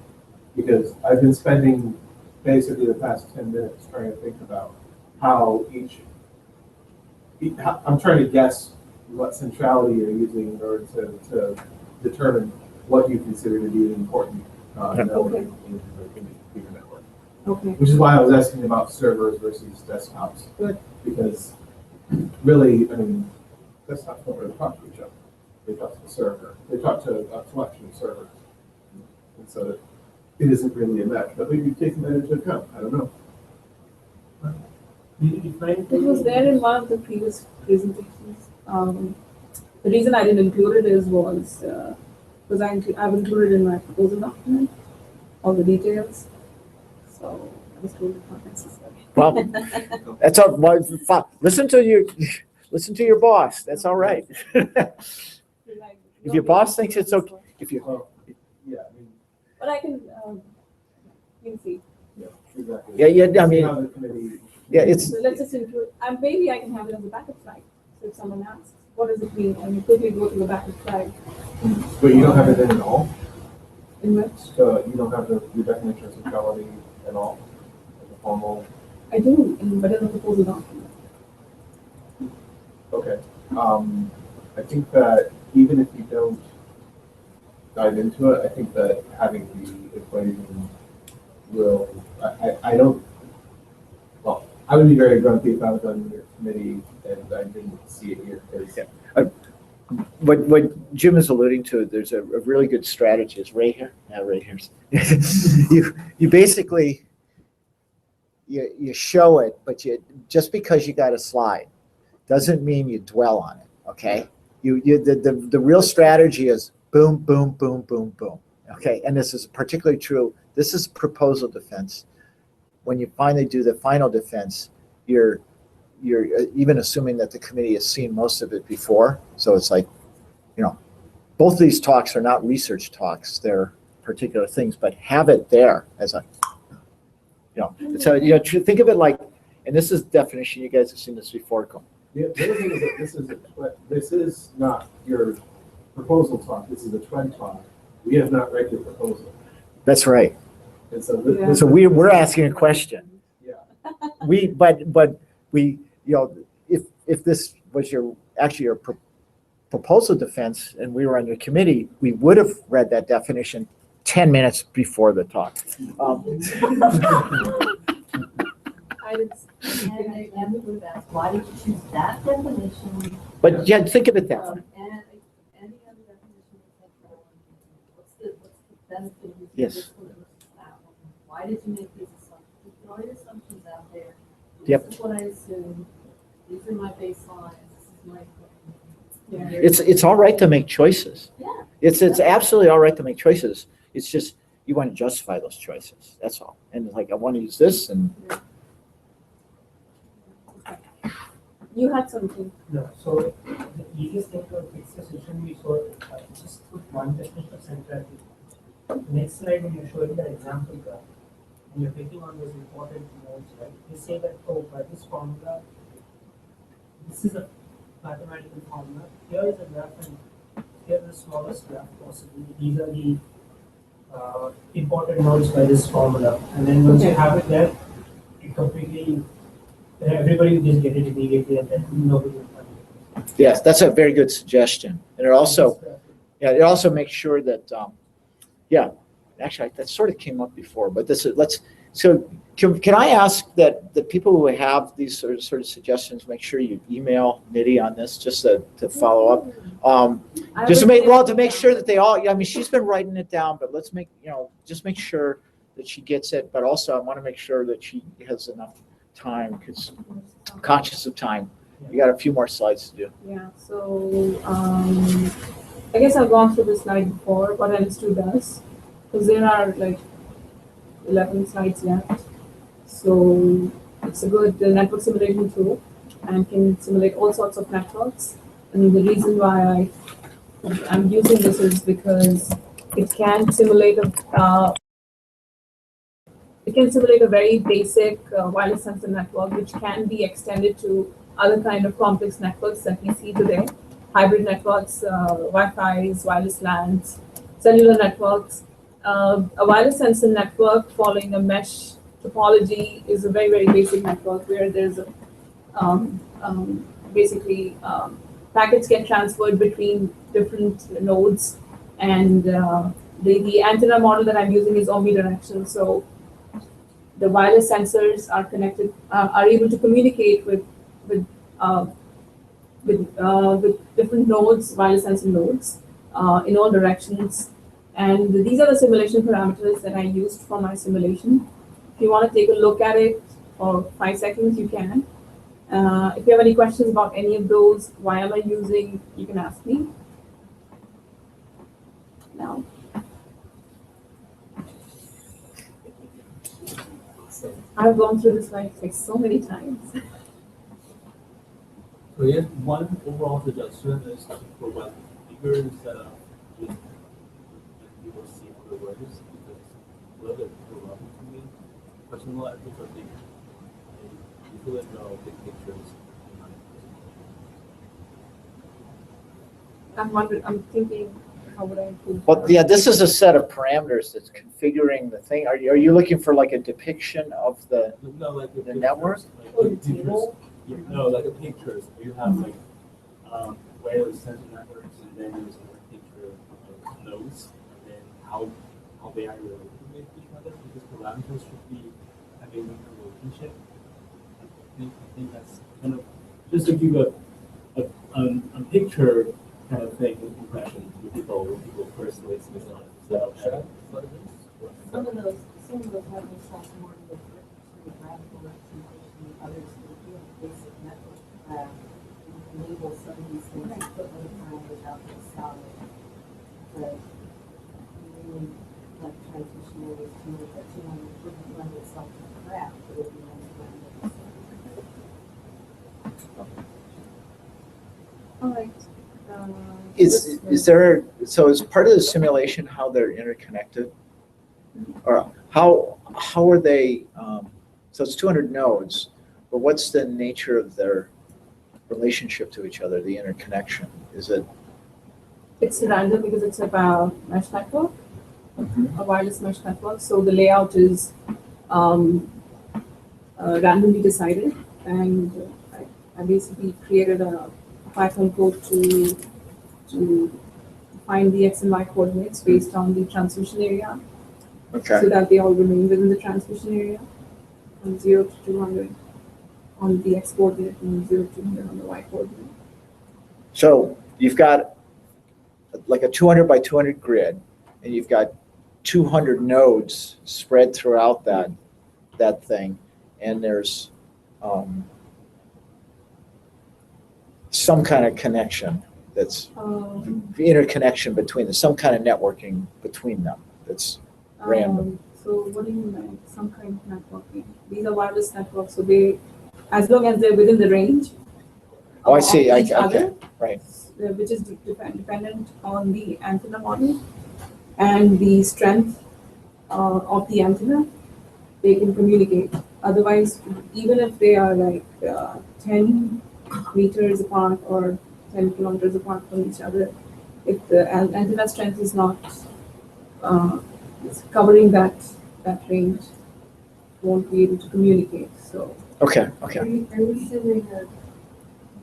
Because I've been spending basically the past 10 minutes trying to think about how I'm trying to guess what centrality you're using in order to determine what you consider to be an important node in the computer network. Okay. Which is why I was asking about servers versus desktops. Good. Because really, I mean, desktops don't really talk to each other. They talk to the server. They talk to a collection of servers. And so it isn't really a match, but maybe you've taken that into account. I don't know. you define. It was there in one of the previous presentations. The reason I didn't include it was because I've included in my proposal document all the details. So I was told it's not necessary. Well, that's all, well, listen to your boss, that's all right. If your boss thinks it's okay, if you, Well, yeah, I mean, But I can, you can see. yeah, exactly. Yeah, I mean, How the committee- yeah, it's, So let's just include, maybe I can have it as a backup slide. So if someone asks, what does it mean? And you quickly go to the backup slide But you don't have it in at all? in which So you don't have your definition of centrality at all? As a formal, I do, but in the proposal document. okay. I think that even if you don't dive into it, I think that having the equation will, I don't, well, I would be very grumpy if I was on your committee and I didn't see it here, because Yeah. What Jim is alluding to, there's a really good strategy, is right here, yeah, right here. You basically, you show it, but just because you got a slide, doesn't mean you dwell on it, okay? The real strategy is boom, boom, boom, boom, boom, okay? And this is particularly true, this is proposal defense. When you finally do the final defense, you're even assuming that the committee has seen most of it before. So it's like, both of these talks are not research talks, they're particular things, but have it there as a, so, think of it like, and this is definition, you guys have seen this before. the other thing is that this is not your proposal talk, this is a TWed talk. We have not read your proposal. That's right. And so Yeah. So we're asking a question. yeah. But we, if this was actually your proposal defense and we were on your committee, we would have read that definition 10 minutes before the talk. I did. And we would ask, why did you choose that definition? But yeah, think of it that way. And any other definition of centrality? What's the benefit of using Yes. this one versus that one? Why did you make these assumptions? You put all your assumptions out there. Yep. This is what I assume. These are my baselines. This is my. Yeah. It's all right to make choices. Yeah. It's absolutely all right to make choices. It's just, you want to justify those choices. That's all. And like, I want to use this and, You had something. No, so the easiest thing to fix the situation we saw, just put one definition of centrality. Next slide, when you're showing the example graph, and you're picking on those important nodes, right? You say that, oh, by this formula, this is a mathematical formula. Here is a graph, and here is the smallest graph possibly. These are the important nodes by this formula. And then once you have it there, it completely, everybody will just get it immediately, and then nobody will find it. yes, that's a very good suggestion. And it also makes sure that, actually, that sort of came up before, but can I ask that the people who have these sort of suggestions, make sure you email Nidhi on this, just to follow up. Just to make sure that they all, I mean, she's been writing it down, but let's just make sure that she gets it, but also I want to make sure that she has enough time, because I'm conscious of time. You got a few more slides to do. Yeah, so I guess I've gone through this slide before, what NS2 does, because there are like 11 slides left. So it's a good network simulation tool and can simulate all sorts of networks. And the reason why I'm using this is because it can simulate a very basic wireless sensor network, which can be extended to other kind of complex networks that we see today, hybrid networks, Wi-Fi's, wireless LANs, cellular networks. A wireless sensor network following a mesh topology is a very, very basic network where there's packets get transferred between different nodes, and the antenna model that I'm using is omnidirectional. So the wireless sensors are connected, are able to communicate with different nodes, wireless sensor nodes, in all directions. And these are the simulation parameters that I used for my simulation. If you want to take a look at it for 5 seconds, you can. If you have any questions about any of those, why am I using, you can ask me. Now. I've gone through this like so many times. So yes, one overall suggestion is to provide bigger setup when people see how the work is, because a little bit overwhelming to me. Personal efforts are big. And you feel know big pictures. I'm thinking, how would I improve? Well, yeah, this is a set of parameters that's configuring the thing. Are you looking for like a depiction of the No, like the network? Like Or the pictures. table? No, like a pictures. You have like wireless sensor networks, and then there's another picture of nodes, and then how they are related with each other, because parameters should be having a relationship. I think that's kind of just to give a picture kind of thing impression to people when people first listen to it. So Some of those have themselves more of a sort of graphical representation, others will do a basic network graph. You can label some of these things, and put little parameters out to the solid. But really, like transmission areas, 200 wouldn't lend itself to the graph, but it would be nice to lend itself. All right. Is there, so is part of the simulation how they're interconnected? Or how are they, so it's 200 nodes, but what's the nature of their relationship to each other, the interconnection? Is it? It's random because it's about mesh network, a wireless mesh network. So the layout is randomly decided, and I basically created a Python code to find the X and Y coordinates based on the transmission area, Okay. so that they all remain within the transmission area, from 0 to 200 on the X coordinate and 0 to 200 on the Y coordinate. So you've got like a 200 by 200 grid, and you've got 200 nodes spread throughout that thing, and there's some kind of connection that's interconnection between them, some kind of networking between them that's random. So what do you mean by some kind of networking? These are wireless networks, so they, as long as they're within the range Oh, I see. of each Okay, other, right. which is dependent on the antenna model and the strength of the antenna, they can communicate. Otherwise, even if they are like 10 meters apart or 10 kilometers apart from each other, if the antenna strength is not covering that range, won't be able to communicate. So Okay. Are you assuming a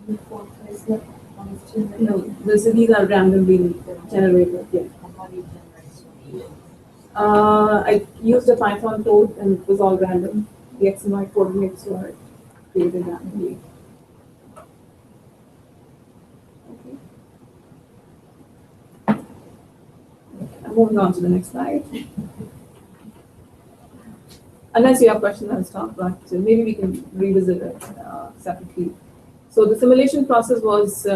uniform placement on these two? these are randomly generated. Yeah. And how do you generate solutions? I used a Python code and it was all random. The X and Y coordinates were created randomly. Okay. I'm moving on to the next slide. Unless you have questions, I'll stop, but maybe we can revisit it separately. So the simulation process was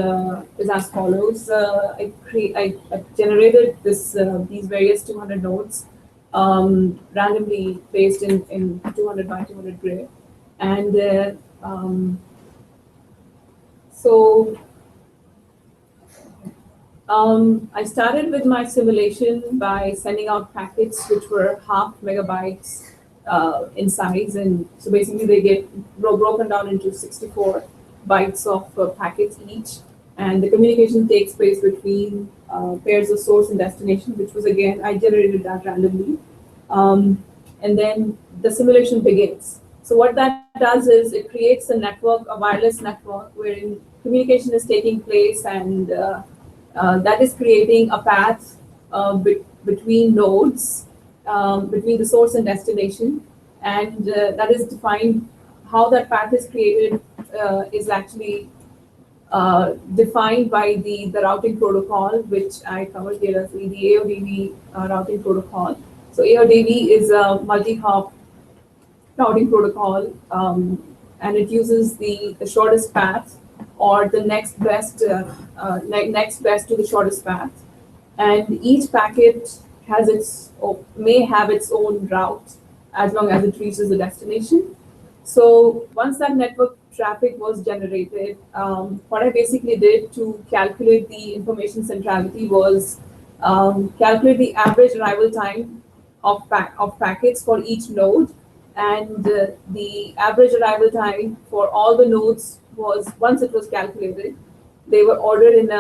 is as follows. I generated these various 200 nodes randomly placed in 200 by 200 grid, and I started with my simulation by sending out packets which were 0.5 megabytes in size, and so basically they get broken down into 64 bytes of packets each, and the communication takes place between pairs of source and destination, which was again, I generated that randomly. And then the simulation begins. So what that does is it creates a network, a wireless network, wherein communication is taking place, and that is creating a path between nodes, between the source and destination, and that is defined. How that path is created is actually defined by the routing protocol, which I covered here as the AODV routing protocol. So AODV is a multi-hop routing protocol, and it uses the shortest path or the next best next best to the shortest path. And each packet has may have its own route as long as it reaches the destination. So once that network traffic was generated, what I basically did to calculate the information centrality was calculate the average arrival time of packets for each node, and the average arrival time for all the nodes was, once it was calculated, they were ordered in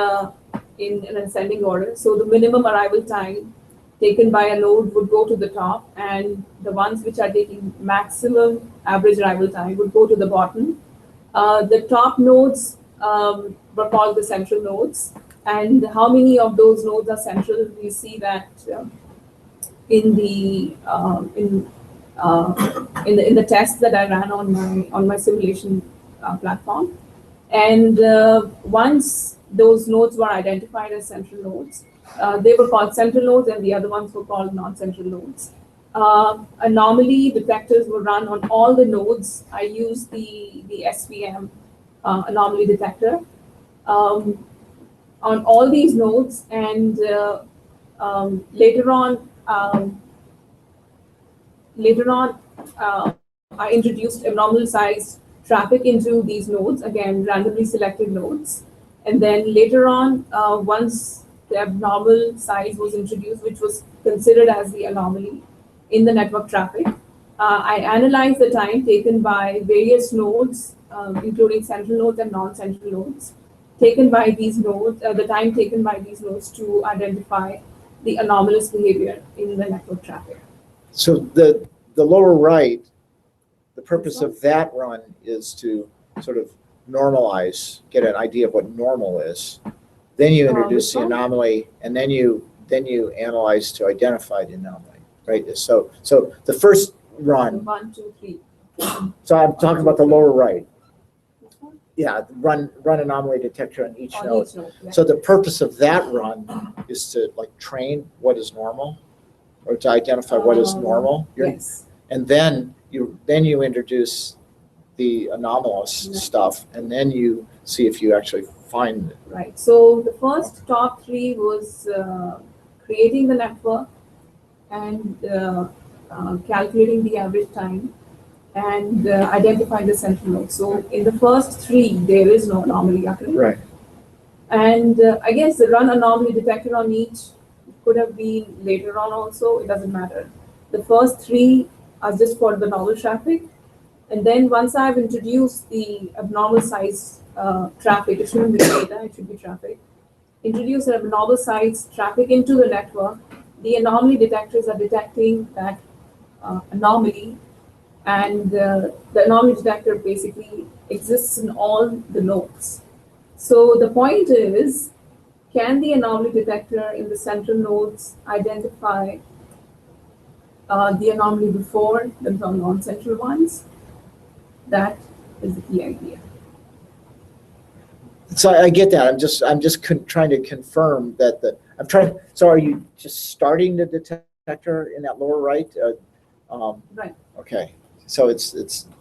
an ascending order. So the minimum arrival time taken by a node would go to the top, and the ones which are taking maximum average arrival time would go to the bottom. The top nodes were called the central nodes, and how many of those nodes are central? We see that in the tests that I ran on my simulation platform. And once those nodes were identified as central nodes, they were called central nodes, and the other ones were called non-central nodes. Anomaly detectors were run on all the nodes. I used the SVM anomaly detector on all these nodes, and later on, I introduced abnormal sized traffic into these nodes, again randomly selected nodes. And then later on, once the abnormal size was introduced, which was considered as the anomaly in the network traffic, I analyzed the time taken by various nodes, including central nodes and non-central nodes, taken by these nodes, the time taken by these nodes to identify the anomalous behavior in the network traffic. So the lower right, the purpose of that run is to sort of normalize, get an idea of what normal is. Then you introduce the anomaly, and then you analyze to identify the anomaly, right? So the first run. 1, 2, 3. So I'm talking about the lower right. Yeah, run anomaly detector on each node. Yeah. So the purpose of that run is to like train what is normal, or to identify what is normal. Yes. And then you introduce the anomalous stuff, and then you see if you actually find it. Right. So the first top 3 was creating the network and calculating the average time and identifying the central node. So in the first 3, there is no anomaly occurring. Right. And I guess the run anomaly detector on each could have been later on also. It doesn't matter. The first 3 are just for the normal traffic. And then once I've introduced the abnormal size traffic, it shouldn't be data, it should be traffic. Introduce an abnormal size traffic into the network. The anomaly detectors are detecting that anomaly, and the anomaly detector basically exists in all the nodes. So the point is, can the anomaly detector in the central nodes identify the anomaly before the non-central ones? That is the key idea. So I get that. I'm just trying to confirm that so are you just starting the detector in that lower right? Right. Okay. So it's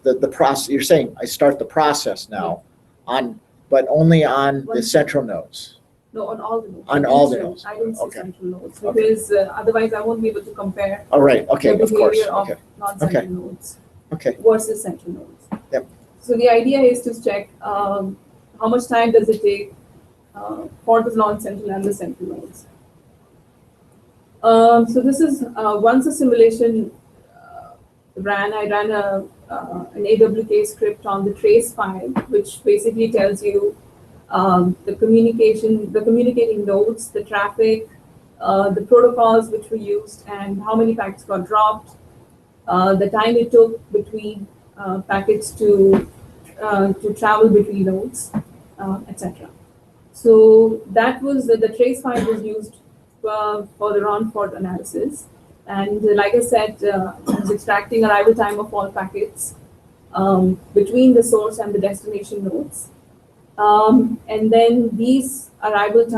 the process. You're saying I start the process now but only on the central nodes. No, on all the nodes. On all the nodes. I don't see Okay. central nodes Okay. because otherwise I won't be able to compare All right. Okay. the Of course. behavior of Okay. non-central Okay. nodes Okay. versus central nodes. Yep. So the idea is to check how much time does it take for the non-central and the central nodes. So this is once a simulation ran, I ran an AWK script on the trace file, which basically tells you the communicating nodes, the traffic, the protocols which were used, and how many packets got dropped, the time it took between packets to travel between nodes, etc. So that was the trace file was used for the round fault analysis. And like I said, I was extracting arrival time of all packets between the source and the destination nodes. And then these average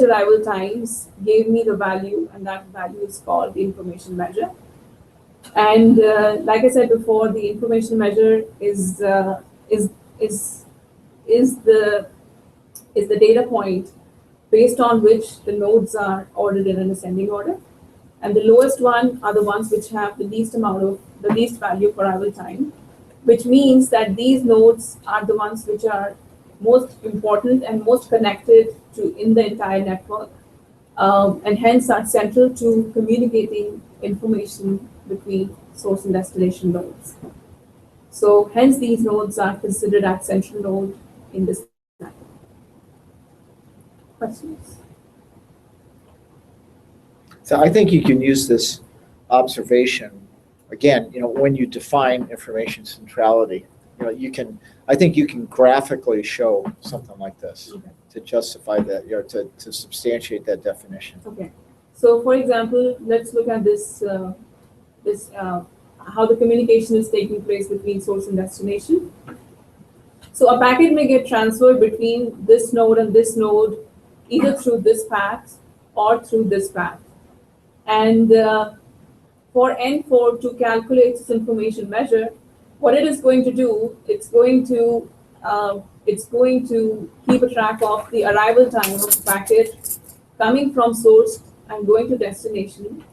arrival times gave me the value, and that value is called the information measure. And like I said before, the information measure is is is is the data point based on which the nodes are ordered in an ascending order. And the lowest one are the ones which have the least value for arrival time, which means that these nodes are the ones which are most important and most connected to in the entire network, and hence are central to communicating information between source and destination nodes. So hence these nodes are considered as central node in this network. Questions? So I think you can use this observation, again, when you define information centrality, I think you can graphically show something like this Okay. to justify that, to substantiate that definition. Okay. So for example, let's look at how the communication is taking place between source and destination. So a packet may get transferred between this node and this node, either through this path or through this path. And for N4 to calculate this information measure, what it is going to do, it's going to keep a track of the arrival time of the packet coming from source and going to destination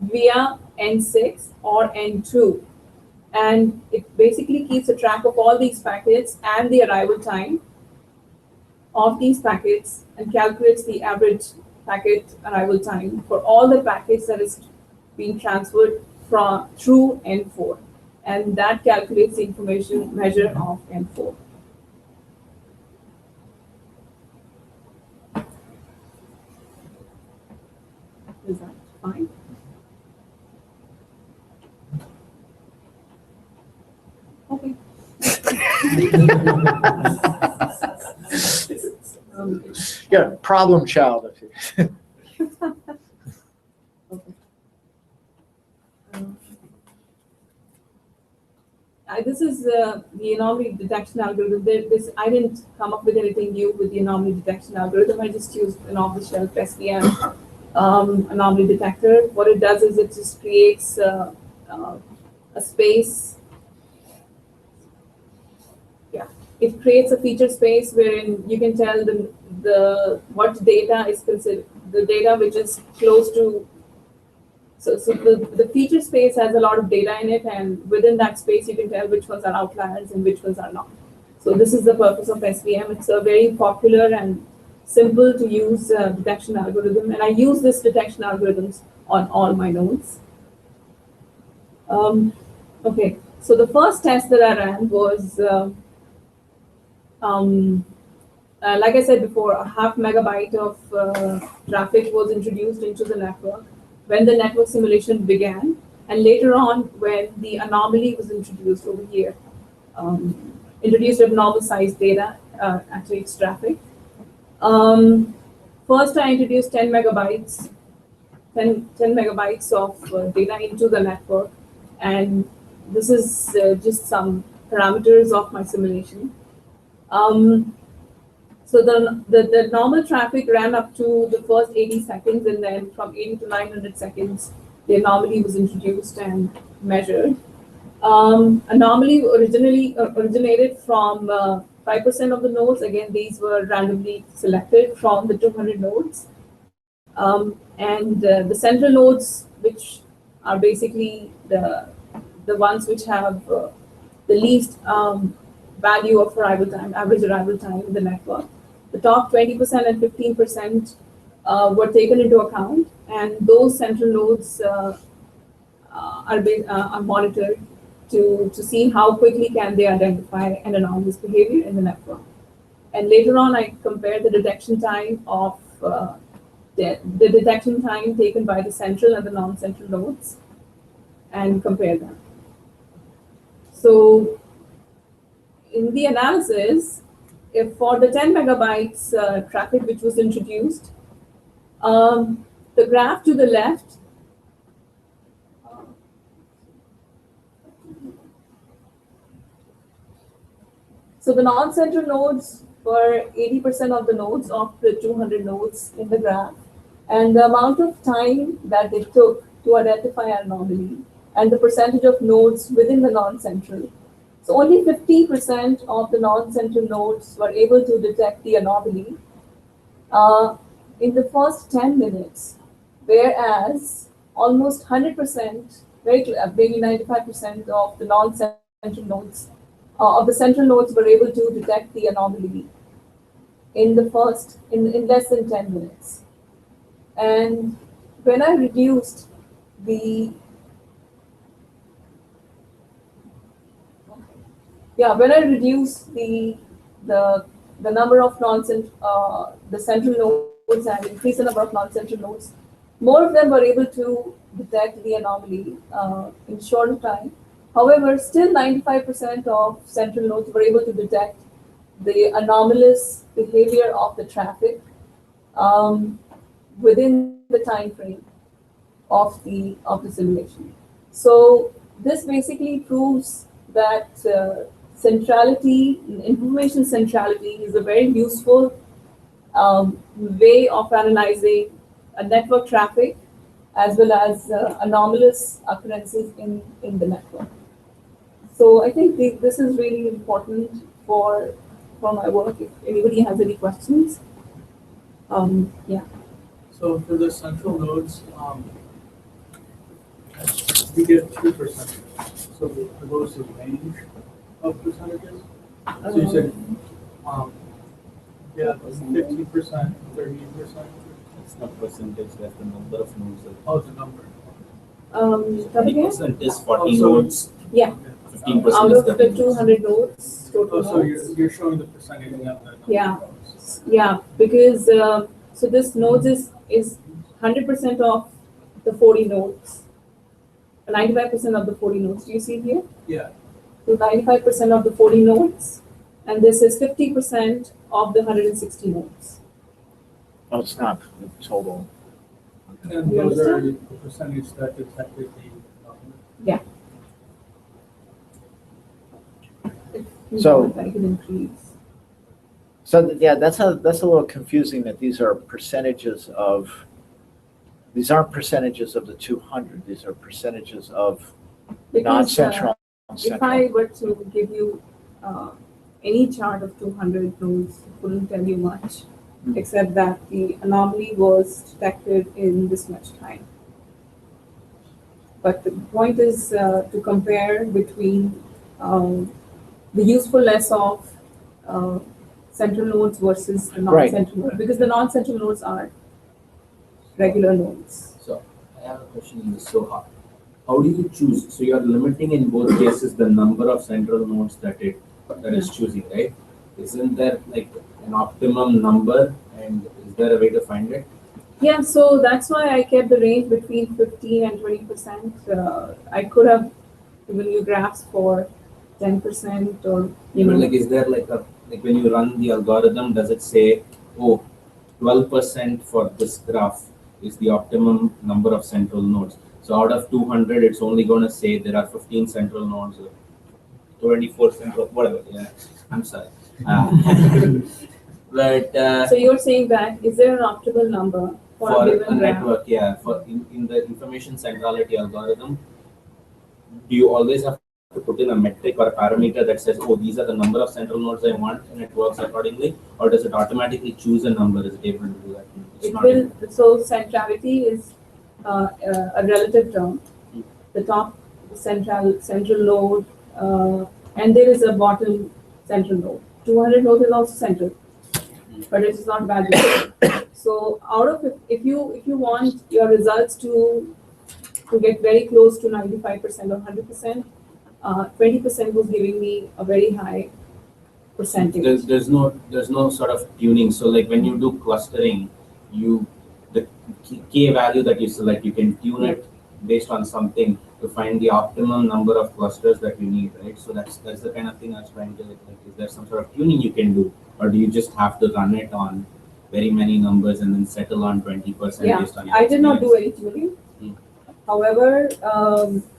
via N6 or N2. And it basically keeps a track of all these packets and the arrival time of these packets and calculates the average packet arrival time for all the packets that is being transferred through N4. And that calculates the information measure of N4. Is that fine? Okay. Yeah, problem child. Okay. This is the anomaly detection algorithm. I didn't come up with anything new with the anomaly detection algorithm. I just used an off-the-shelf SVM anomaly detector. What it does is it just creates a space. Yeah, it creates a feature space wherein you can tell what data is considered, the data which is close to. So the feature space has a lot of data in it, and within that space you can tell which ones are outliers and which ones are not. So this is the purpose of SVM. It's a very popular and simple to use detection algorithm, and I use this detection algorithms on all my nodes. Okay, so the first test that I ran was, like I said before, a 0.5 megabyte of traffic was introduced into the network when the network simulation began, and later on when the anomaly was introduced over here, introduced abnormal size data, actually it's traffic. First I introduced 10 megabytes of data into the network, and this is just some parameters of my simulation. So the normal traffic ran up to the first 80 seconds, and then from 80 to 900 seconds, the anomaly was introduced and measured. Anomaly originally originated from 5% of the nodes. Again, these were randomly selected from the 200 nodes. And the central nodes, which are basically the ones which have the least value of arrival time, average arrival time in the network. The top 20% and 15% were taken into account, and those central nodes are monitored to see how quickly can they identify an anomalous behavior in the network. And later on, I compared the detection time of the detection time taken by the central and the non-central nodes and compare them. So in the analysis, if for the 10 megabytes traffic which was introduced, the graph to the left so the non-central nodes were 80% of the nodes of the 200 nodes in the graph, and the amount of time that they took to identify an anomaly and the percentage of nodes within the non-central. So only 50% of the non-central nodes were able to detect the anomaly in the first 10 minutes, whereas almost 100%, maybe 95% of the non-central nodes, of the central nodes were able to detect the anomaly in less than 10 minutes. And when I reduced the number of the central nodes and increase the number of non-central nodes, more of them were able to detect the anomaly in shorter time. However, still 95% of central nodes were able to detect the anomalous behavior of the traffic within the time frame of the simulation. So this basically proves that centrality, information centrality, is a very useful way of analyzing network traffic as well as anomalous occurrences in the network. So I think this is really important for my work. If anybody has any questions, yeah. So for the central nodes, we get 2%. So for those the range of percentages. So you said, yeah, 15%, 30%. It's not percentage, that's the number of nodes. Oh, the number. Come again? 30% is 40 so- nodes. Yeah. 15% Out is of the 30 nodes. 200 nodes, total Oh, so nodes. you're showing the percentage of that number. Yeah. Yeah, because so this nodes is 100% of the 40 nodes, 95% of the 40 nodes. Do you see here? Yeah. So 95% of the 40 nodes, and this is 50% of the 160 nodes. Oh, it's not the total. And You those are understand? the percentage that detected the anomaly. Yeah. If you So- want, I can increase. So yeah, that's a little confusing that these are percentages of, these aren't percentages of the 200, these are percentages of Because, non-central. if I were to give you any chart of 200 nodes, it wouldn't tell you much, except that the anomaly was detected in this much time. But the point is to compare between the usefulness of central nodes versus the Right. non-central nodes, because the non-central nodes are regular nodes. So I have a question in this. So how do you choose? So you are limiting in both cases the number of central nodes that is choosing, right? Isn't there like an optimum number, and is there a way to find it? Yeah, so that's why I kept the range between 15 and 20%. I could have given you graphs for 10% or, you know. Like, is there like when you run the algorithm, does it say, oh, 12% for this graph is the optimum number of central nodes? So out of 200, it's only going to say there are 15 central nodes, or 24 central, whatever. Yeah, I'm sorry. But So you're saying that, is there an optimal number for a for given a graph? network, yeah, for in the information centrality algorithm, do you always have to put in a metric or a parameter that says, oh, these are the number of central nodes I want, and it works accordingly, or does it automatically choose a number? Is it able to do that? It's It not will, able. so centrality is a relative term. The top central node, and there is a bottom central node. 200 nodes is also central, but it is not valuable. So out of it, if you want your results to get very close to 95% or 100%, 20% was giving me a very high percentage. There's no sort of tuning. So like when you do clustering, the k value that you select, you can tune it based on something to find the optimum number of clusters that you need, right? So that's the kind of thing I was trying to like, is there some sort of tuning you can do, or do you just have to run it on very many numbers and then settle on 20% Yeah, based on your I did not do experience? any tuning. Hmm. However,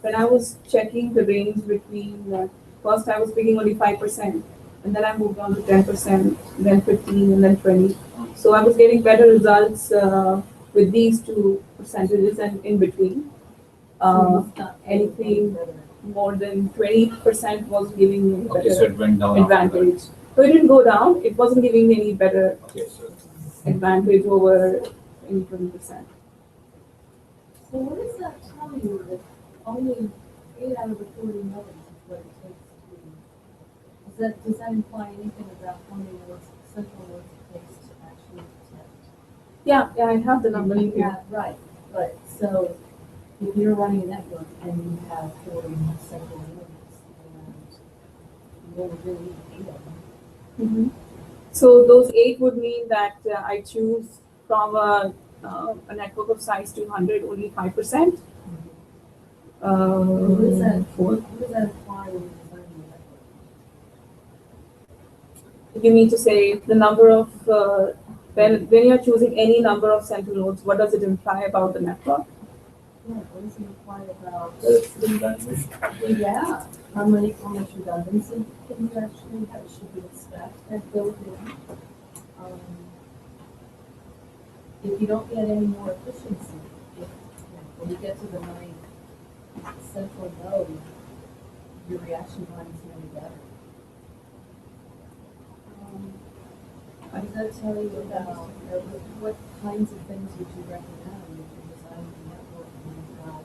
when I was checking the range between, first I was picking only 5%, and then I moved on to 10%, then 15, and then 20. So I was getting better results with these two percentages and in between. anything more than 20% was giving me Okay, so better it went down after that. advantage. So it didn't go down, it wasn't giving me any better Okay, so advantage over any 20%. So what does that tell you that only 8 out of the 40 nodes is what it takes to, does that imply anything about how many nodes, central nodes it takes to actually detect? Yeah, I have the number You here. have, right, but so if you're running a network and you have 40 central nodes and you only really need 8 of them. Mhm. So those 8 would mean that I choose from a network of size 200 only 5%. What does that, Four. what does that imply when you're designing a network? You mean to say the number of when you're choosing any number of central nodes, what does it imply about the network? Yeah, what does it imply about? redundant. Yeah, how much redundancy can you actually, that should we expect and build in? If you don't get any more efficiency, if, when you get to the 9th central node, your reaction time is going to be better. What does that tell you about, what kinds of things would you recommend if you're designing a network and you've got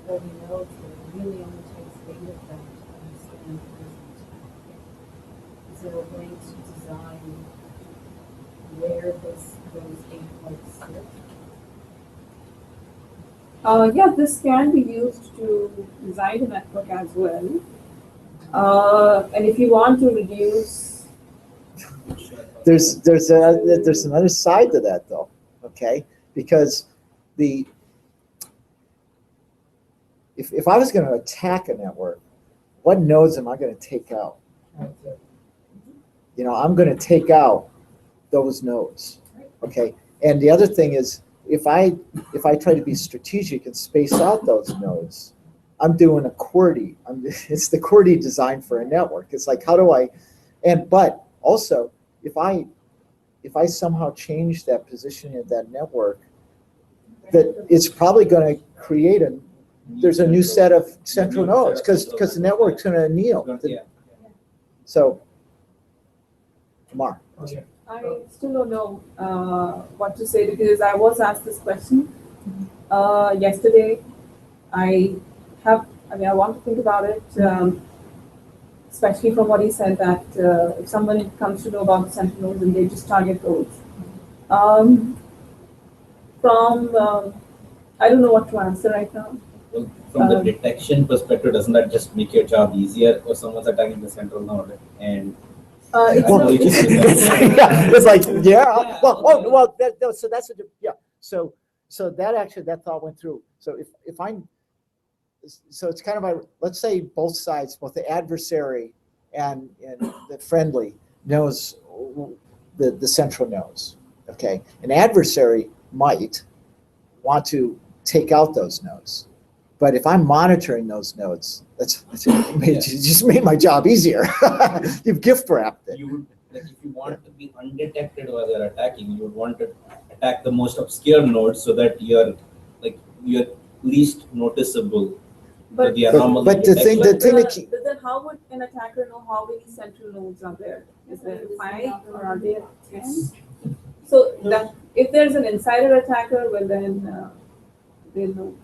40 nodes that it really only takes 8 of them to understand the business? Is there a way to design where those 8 nodes sit? Yeah, this can be used to design a network as well. And if you want to reduce, There's another side to that though, okay? Because if I was going to attack a network, what nodes am I going to take out? You know, I'm going to take out those nodes, okay? And the other thing is, if I try to be strategic and space out those nodes, I'm doing a QWERTY. It's the QWERTY design for a network. It's like, how do I, but also, if I somehow change that positioning of that network, that it's probably going to create there's a new set of central nodes because the network's going to anneal. Yeah. So, Amar. I still don't know what to say because I was asked this question yesterday. I want to think about it, especially from what he said that if someone comes to know about the central nodes and they just target those. I don't know what to answer right now. Well, from the detection perspective, doesn't that just make your job easier if someone's attacking the central node and It's like, yeah. Well, so that's a yeah. So that thought went through. So so it's kind of let's say both sides, both the adversary and the friendly knows the central nodes. Okay, an adversary might want to take out those nodes. But if I'm monitoring those nodes, you just made my job easier. You've gift wrapped it. You would, like, if you want to be undetected while they're attacking, you would want to attack the most obscure nodes so that you're least noticeable. But the anomaly but the thing then that how would an attacker know how many central nodes are there? Is there 5 or are there 10? So that if there's an insider attacker, well then they'll know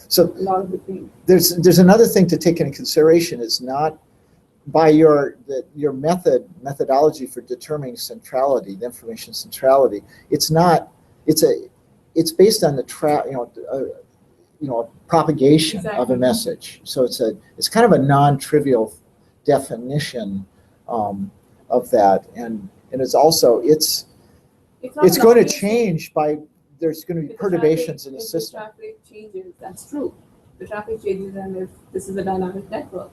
so a lot of the things. there's another thing to take into consideration is not by your methodology for determining centrality, the information centrality. It's based on the propagation of a message. So it's kind of a non-trivial definition of that, and it's also it's going to change by there's going to be perturbations in the system. If the traffic changes, that's true. The traffic changes, and if this is a dynamic network,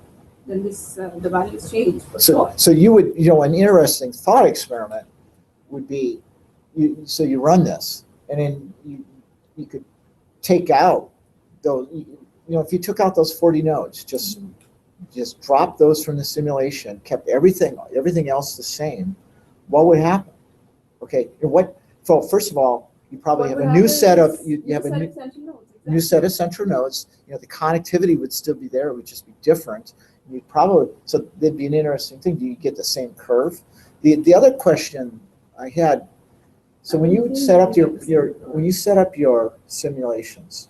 then the values change for sure. So you would, an interesting thought experiment would be, you run this, and then you could take out those, if you took out those 40 nodes, just drop those from the simulation, kept everything else the same, what would happen? Okay, so first of all, you probably What have a would new happen set of, is you have a set new, of central nodes, new set of central nodes, the connectivity would still be there, it would just be different. You'd probably, so there'd be an interesting thing, do you get the same curve? The other question I had, so when you set up when you set up your simulations,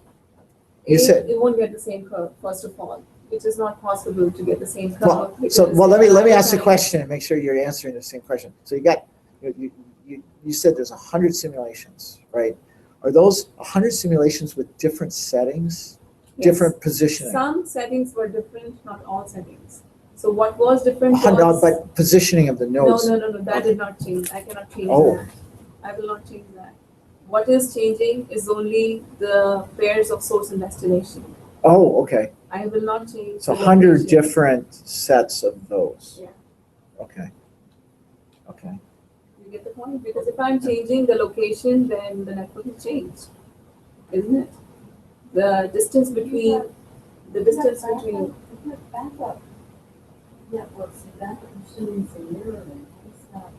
you said, it won't get the same curve, first of all. It is not possible to get the same curve. well, because let me ask the time- question and make sure you're answering the same question. So you said there's 100 simulations, right? Are those 100 simulations with different settings, Yes. different positioning? Some settings were different, not all settings. So what was different 100, was. but positioning of the nodes. No, that did not change. I cannot change Oh. that. I will not change that. What is changing is only the pairs of source and destination. Oh, okay. I will not change. So the 100 location. different sets of those. Yeah. Okay. Okay. You get the point? Because if I'm changing the location, then the network will change, isn't it? The distance between. Backup networks, backup machines and mirroring, it's not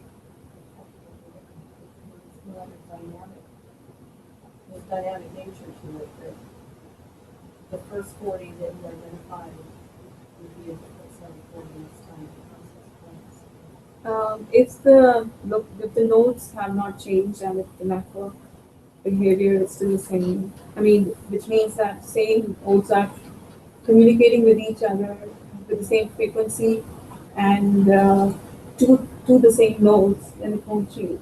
a dynamic. There's dynamic nature to it, that the first 40 that you identified would be a different set of 40 next time the process runs. If the nodes have not changed and if the network behavior is still the same, which means that same nodes are communicating with each other with the same frequency and to the same nodes, then it won't change.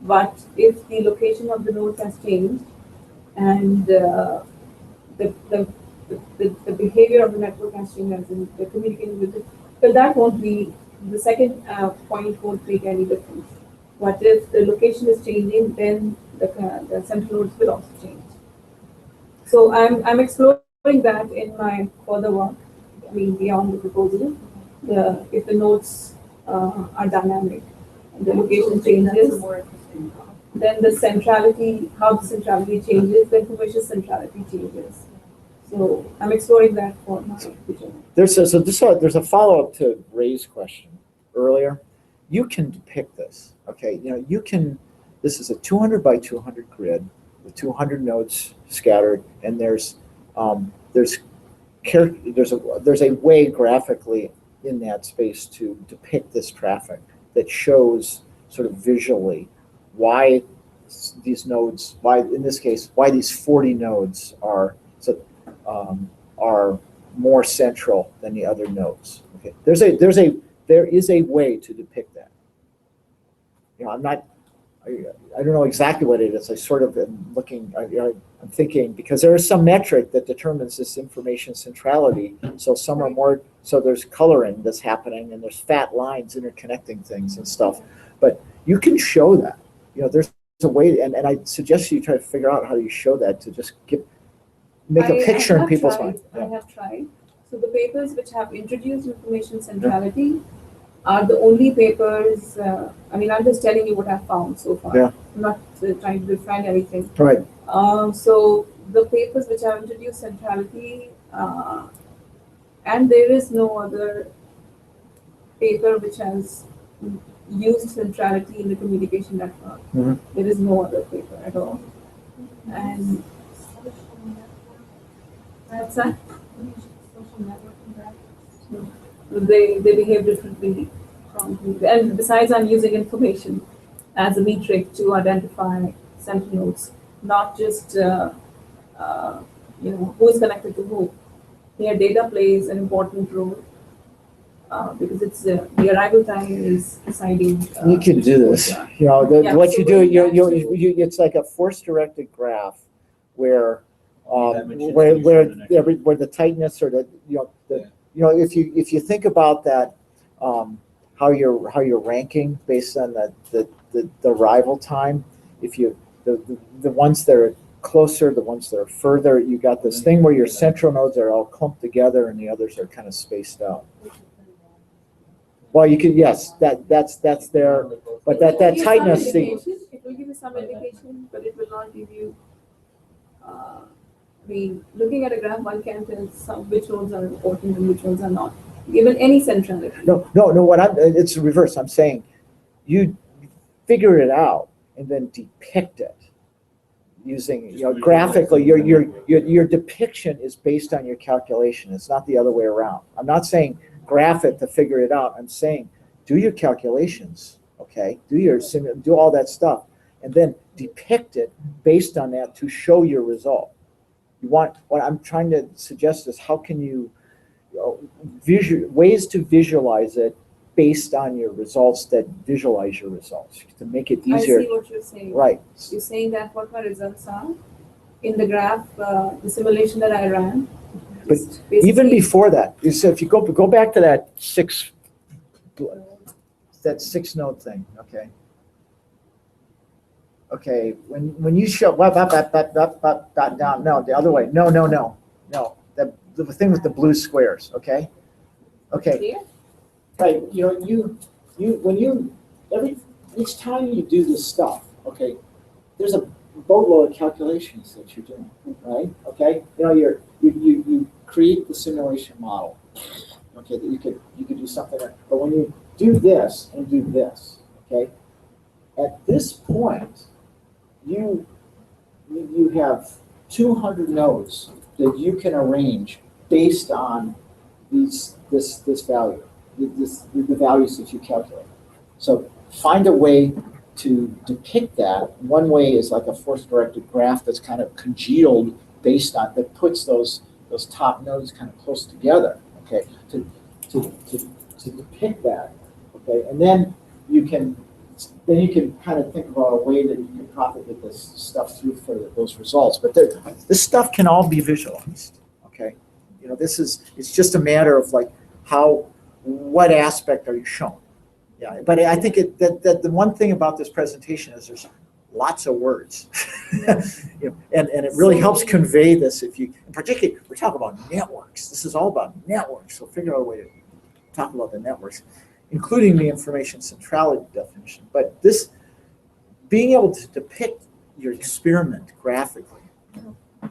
But if the location of the nodes has changed and the behavior of the network has changed, as in they're communicating with it, well, that won't be, the second point won't make any difference. But if the location is changing, then the central nodes will also change. So I'm exploring that in my further work, beyond the proposal. If the nodes are dynamic and the location That's changes, a more interesting problem. then the centrality, how the centrality changes, the information centrality changes. So I'm exploring that for my future. There's a follow-up to Ray's question earlier. You can depict this, okay? This is a 200 by 200 grid with 200 nodes scattered, and there's a way graphically in that space to depict this traffic that shows sort of visually why these nodes, why these 40 nodes are more central than the other nodes. Okay, there is a way to depict that. I don't know exactly what it is. I sort of am looking. I'm thinking because there is some metric that determines this information centrality. So some are more. So there's coloring that's happening, and there's fat lines interconnecting things and stuff. But you can show that. There's a way, and I suggest you try to figure out how you show that to just make a picture in people's mind. I have tried. So the papers which have introduced information centrality are the only papers. I'm just telling you what I've found so far. Yeah. I'm not trying to define everything. Right. So the papers which have introduced centrality, and there is no other paper which has used centrality in the communication network. Mm-hmm. There is no other paper at all. And that's that. Social networking graphics. They behave differently and besides, I'm using information as a metric to identify central nodes, not just who is connected to who. Here, data plays an important role because it's the arrival time is deciding. You can do this. What you do, it's like a force-directed graph where the tightness or if you think about that, how you're ranking based on the arrival time, the ones that are closer, the ones that are further, you got this thing where your central nodes are all clumped together and the others are kind of spaced out. Well, you can, yes, that's there, but that tightness thing. It will give you some indication, but it will not give you. Looking at a graph, one can tell which nodes are important and which ones are not, given any centrality. No. It's the reverse. I'm saying you figure it out and then depict it using, Just you know, visualizing graphically, the your depiction is based on your calculation. It's not the other way around. I'm not saying graph it to figure it out. I'm saying do your calculations, okay? Do all that stuff, and then depict it based on that to show your result. What I'm trying to suggest is how can you, ways to visualize it based on your results that visualize your results to make it I easier. see what you're saying. Right. You're saying that what my results are in the graph, the simulation that I ran. But just Even basically- before that, so if you go back to that six node thing, okay? Okay, when you show down, no, the other way, no, the thing with the blue squares, okay? Okay, Here? Right, each time you do this stuff, okay, there's a boatload of calculations that you're doing, right? Okay, you create the simulation model, okay, that you could do something, but when you do this and do this, okay, at this point, you have 200 nodes that you can arrange based on this value, the values that you calculate. So find a way to depict that. One way is like a force-directed graph that's kind of congealed based on, that puts those top nodes kind of close together, okay, to depict that, okay, and then you can kind of think about a way that you can propagate this stuff through for those results. But this stuff can all be visualized, okay? It's just a matter of like what aspect are you shown? Yeah, but I think that the one thing about this presentation is there's lots of words. And it really helps convey this particularly, we're talking about networks. This is all about networks, so figure out a way to talk about the networks, including the information centrality definition. But this, being able to depict your experiment graphically. I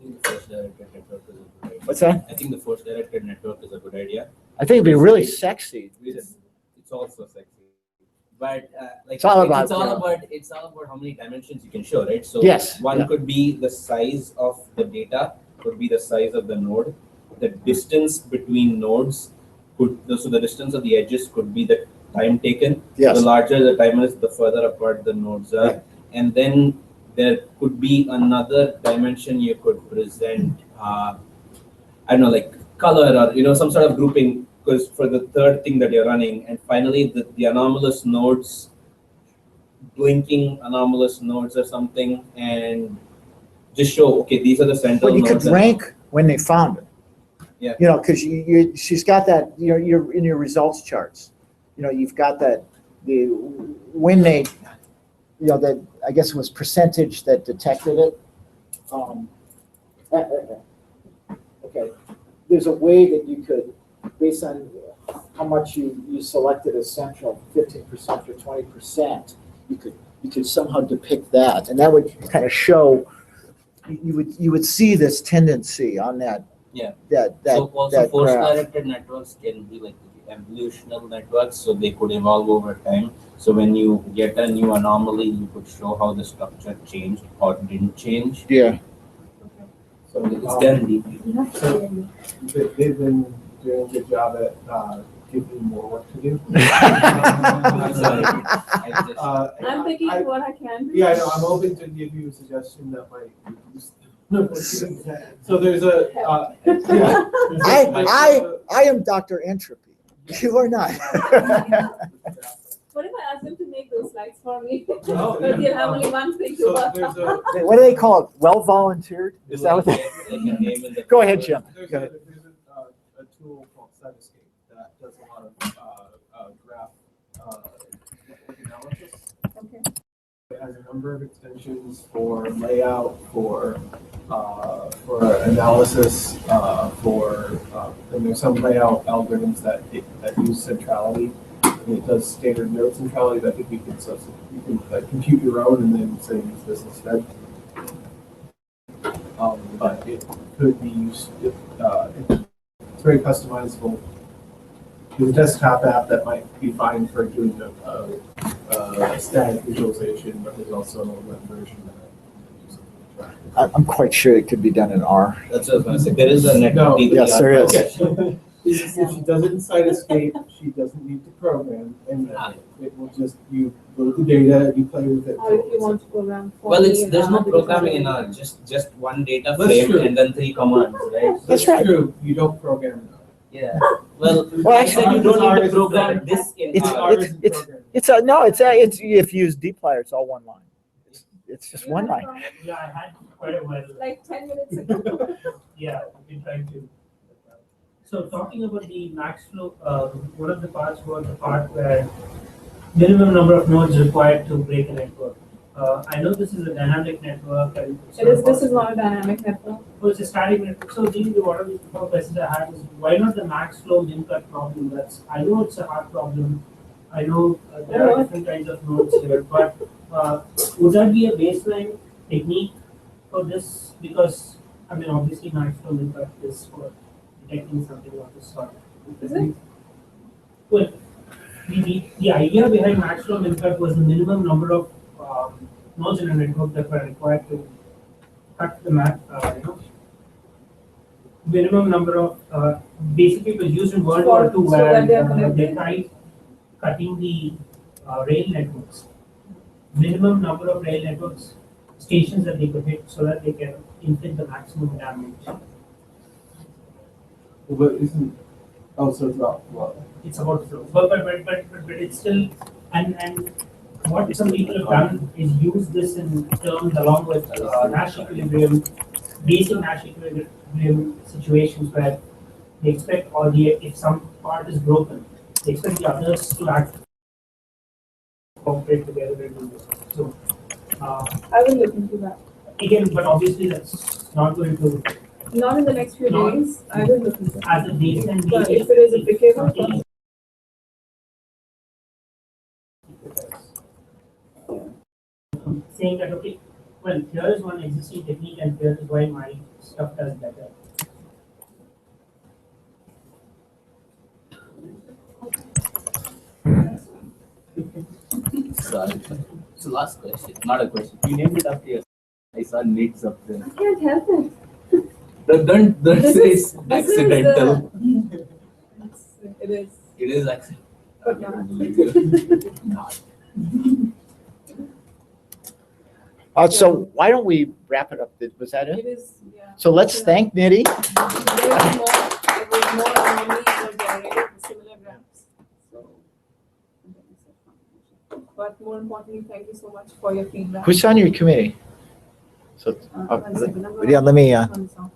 think the force-directed network is a good idea. What's that? I think the force-directed network is a good idea. I think it'd be really sexy. It's also sexy. But It's all about, it's all about how many dimensions you can show, right? So Yes, one yeah. could be the size of the data, could be the size of the node, the distance between nodes so the distance of the edges could be the time taken. Yes. The larger the time is, the further apart the nodes are. Right. And then there could be another dimension you could present, I don't know, like color or, some sort of grouping, because for the third thing that you're running. And finally, the anomalous nodes, blinking anomalous nodes or something, and just show, okay, these are the central Well, you could nodes. rank when they found it. Yeah. Because she's got that, you're in your results charts. You've got that, when they, that, I guess it was percentage that detected it. Okay, there's a way that you could, based on how much you selected as central, 15% or 20%, you could somehow depict that, and that would kind of show, you would see this tendency on that. Yeah. So So also force-directed networks can be like evolutional networks, so they could evolve over time. So when you get a new anomaly, you could show how the structure changed or didn't change. Yeah. So It's guaranteed. they've been doing a good job at giving you more work to do. I'm sorry. I just- I'm thinking I- what I can do. Yeah, I know. I'm hoping to give you a suggestion that might reduce. So there's a. Yeah. I am Dr. Entropy. You are not. What if I ask them to make those slides for me? Oh, But you yeah. have only one thing to So work there's on. a. What do they call it? Well volunteered? Is that what they? Like a name in the- Go ahead, Jim. There's Go a ahead. tool called Cytoscape that does a lot of graph analysis. Okay. It has a number of extensions for layout, for analysis, and there's some layout algorithms that use centrality. And it does standard node centrality, but I think you can compute your own and then say use this instead. But it could be used. It's very customizable. There's a desktop app that might be fine for doing static visualization, but there's also a web version that I use to track. I'm quite sure it could be done in R. That's what I was gonna say. There is a net. No. Yes, there is. Okay. If she doesn't cite escape, she doesn't need to program, and it will just, you load the data, you play with it. Or if you want to program. Well, it's, there's no because programming in other- R, just one data That's frame true. and then 3 commands, right? That's right. True, you don't program it. Yeah. Well, Well, I said you don't need to program this in It's- R. It's a, no, it's a, it's, if you use dplyr, it's all one line. It's just one line. Yeah, I had quite a while. Like 10 minutes ago. Yeah, I've been trying to. So talking about the max flow, one of the parts was the part where minimum number of nodes required to break a network. I know this is a dynamic network and. This is not a dynamic network. Oh, it's a static network. So the one of the questions I had is why not the max flow link cut problem? That's, I know it's a hard problem. I know there are different kinds of nodes here, but would that be a baseline technique for this? Because I mean, obviously, max flow link cut is for detecting something of this sort. Is it? Well, the idea behind max flow link cut was the minimum number of nodes in a network that were required to cut the map. Minimum number of basically it was used in World War II So where that they are they connected? tried cutting the rail networks. Minimum number of rail networks stations that they could hit so that they can inflict the maximum damage. But isn't, oh, so it's about what? It's about flow, but it's still and what some people have done is use this in terms along with Nash equilibrium, basic Nash equilibrium situations where they expect, or if some part is broken, they expect the others to act cooperate together and do this. So I will look into that. again, but obviously that's not going to Not in the next few No. days. I will look into that. as a baseline. But if it is applicable, saying that okay, well here is one existing technique and here is why my stuff does better. Sorry. It's the last question, not a question. You named it after yourself. I saw needs up there. I can't help it. Don't This say is- it's this is, accidental. It is. It is accidental. But not. Not. So why don't we wrap it up? Was that It it? is, yeah. So let's thank Nidhi. There was more anomalies were generated with similar graphs. So, but more importantly, thank you so much for your feedback. Who's on your committee? So, One second, I'm yeah, let me, gonna turn this off.